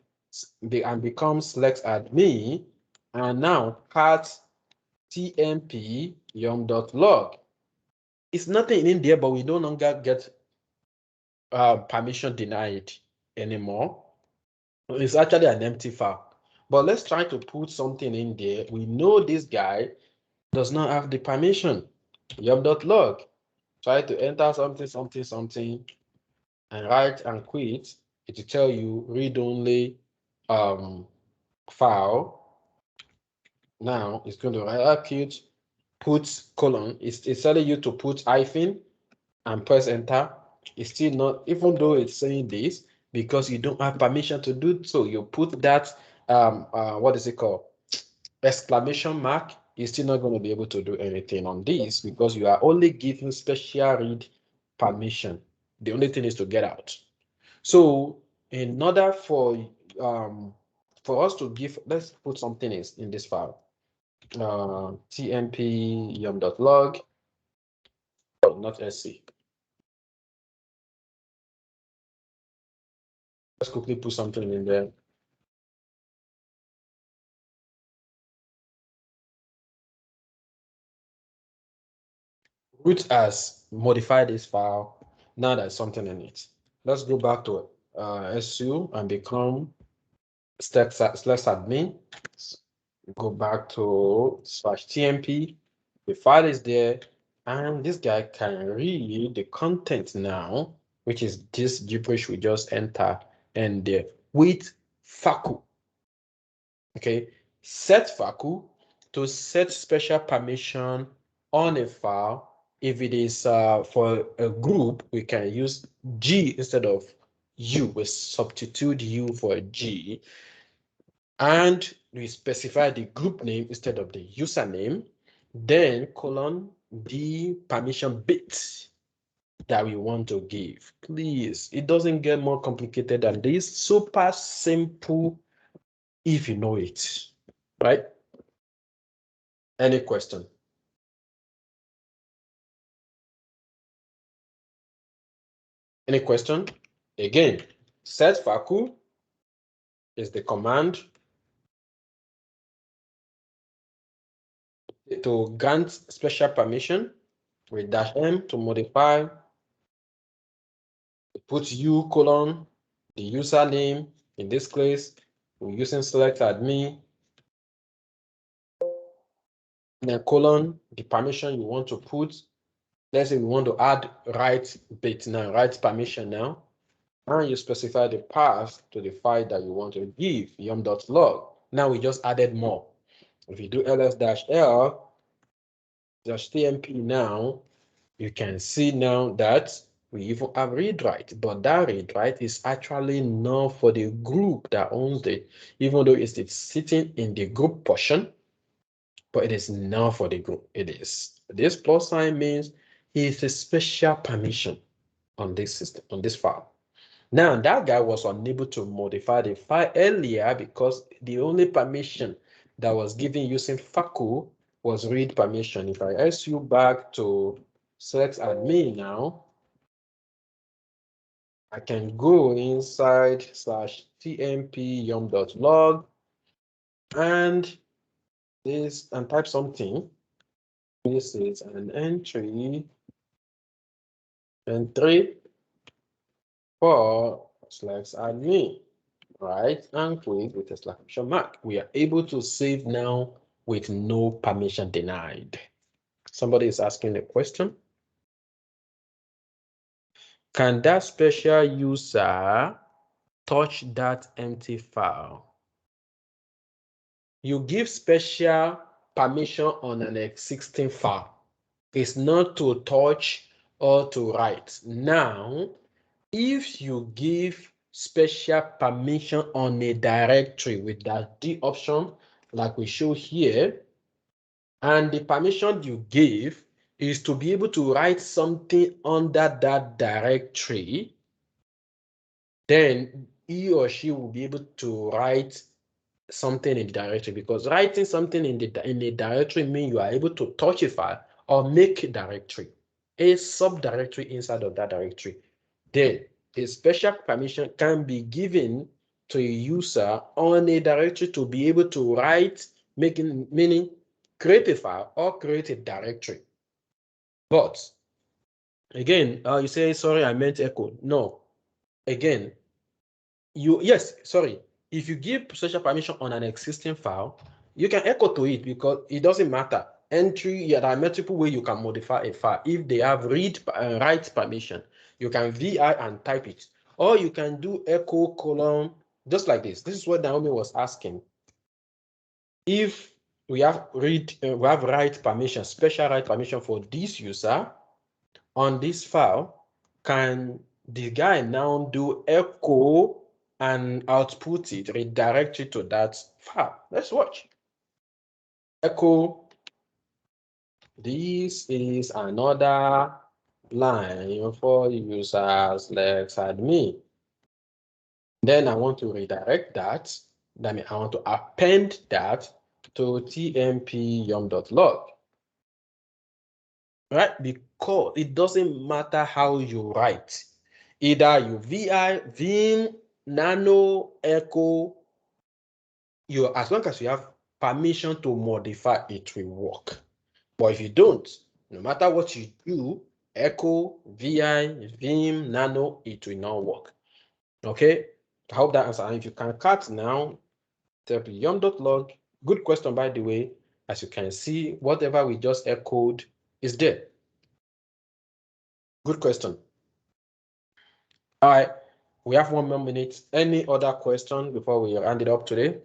Speaker 1: and become select admin, and now cat tmp yum.log. It's nothing in there, but we no longer get permission denied anymore. It's actually an empty file. But let's try to put something in there. We know this guy does not have the permission, yum.log. try to enter something, and write and quit, it will tell you read only file. Now it's going to execute, put colon. It's telling you to put hyphen and press enter. It's still not, even though it's saying this, because you don't have permission to do so. You put that what is it called? Exclamation mark. You're still not going to be able to do anything on this because you are only given special read permission. The only thing is to get out. So in order for us to give, let's put something in this file. tmp yum.log, not sc. Let's quickly put something in there. Root has modified this file. Now there's something in it. Let's go back to su and become /admin. Go back to /tmp. The file is there, and this guy can read the content now, which is this gibberish we just enter, and with faku. Okay, set faku to set special permission on a file. If it is for a group, we can use G instead of U. We substitute U for a G, and we specify the group name instead of the username. Then colon the permission bit that we want to give. Please, it doesn't get more complicated than this. Super simple if you know it, right? Any question? Any question? Again, set faku is the command to grant special permission with -m to modify. Put U colon the username. In this case, we're using select admin. Then colon the permission you want to put. Let's say we want to add write bit now, write permission now. And you specify the path to the file that you want to give, yum.log. Now we just added more. If you do ls-l -tmp now, you can see now that we even have read write, but that read write is actually not for the group that owns it, even though it's sitting in the group portion, but it is not for the group. It is. This plus sign means it's a special permission on this system, on this file. Now that guy was unable to modify the file earlier because the only permission that was given using faku was read permission. If I ask you back to select admin now, I can go inside /tmp yum.log and this and type something. This is an entry for /admin, right? And click with exclamation mark. We are able to save now with no permission denied. Somebody is asking a question. Can that special user touch that empty file? You give special permission on an existing file. It's not to touch or to write. Now, if you give special permission on a directory with that D option, like we show here, and the permission you give is to be able to write something under that directory, then he or she will be able to write something in the directory, because writing something in the directory means you are able to touch a file or make a directory, a subdirectory inside of that directory. Then a special permission can be given to a user on a directory to be able to write, meaning create a file or create a directory. But again, you say, sorry, I meant echo. No, again, if you give special permission on an existing file, you can echo to it because it doesn't matter. entry, there are multiple ways you can modify a file. If they have write permission, you can VI and type it. Or you can do echo colon, just like this. This is what Naomi was asking. If we have write permission, special write permission for this user on this file, can the guy now do echo and output it, redirect it to that file? Let's watch. Echo, this is another line for users, let's admin. Then I want to redirect that. That means I want to append that to tmp yum.log. Right? Because it doesn't matter how you write. Either you VI, Vim, Nano, Echo, as long as you have permission to modify, it will work. But if you don't, no matter what you do, Echo, VI, Vim, Nano, it will not work. Okay? I hope that answers. And if you can cut now, yum.log. Good question, by the way. As you can see, whatever we just echoed is there. Good question. All right, we have 1 more minute. Any other question before we round it up today?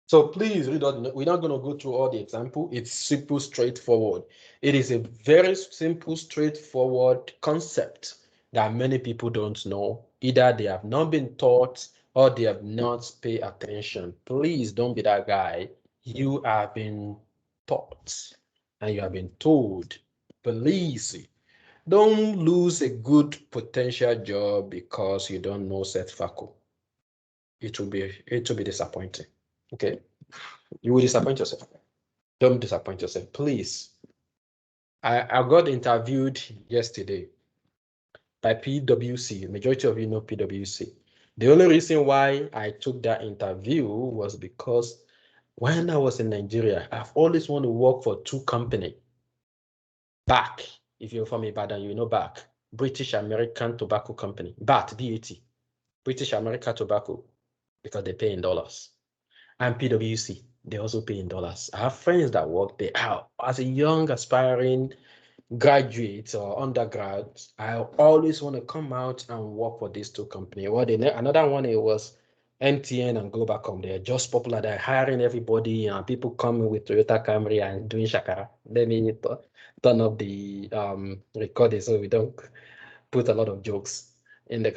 Speaker 1: So please read out. We're not going to go through all the example. It's simple, straightforward. It is a very simple, straightforward concept that many people don't know. Either they have not been taught or they have not paid attention. Please don't be that guy. You have been taught and you have been told. Please don't lose a good potential job because you don't know set FACO. It will be disappointing. Okay, you will disappoint yourself. Don't disappoint yourself, please. I got interviewed yesterday by PwC. Majority of you know PwC. The only reason why I took that interview was because when I was in Nigeria, I've always wanted to work for 2 companies. BAC, if you're from Ibadan, you know BAC, British American Tobacco Company, BAT, British American Tobacco, because they pay in dollars. And PwC, they also pay in dollars. I have friends that work there. As a young aspiring graduate or undergrad, I always want to come out and work for these 2 companies. Well, another one, it was MTN and Globalcom. They're just popular. They're hiring everybody, and people coming with Toyota Camry and doing shakara. Let me turn up the recording so we don't put a lot of jokes in the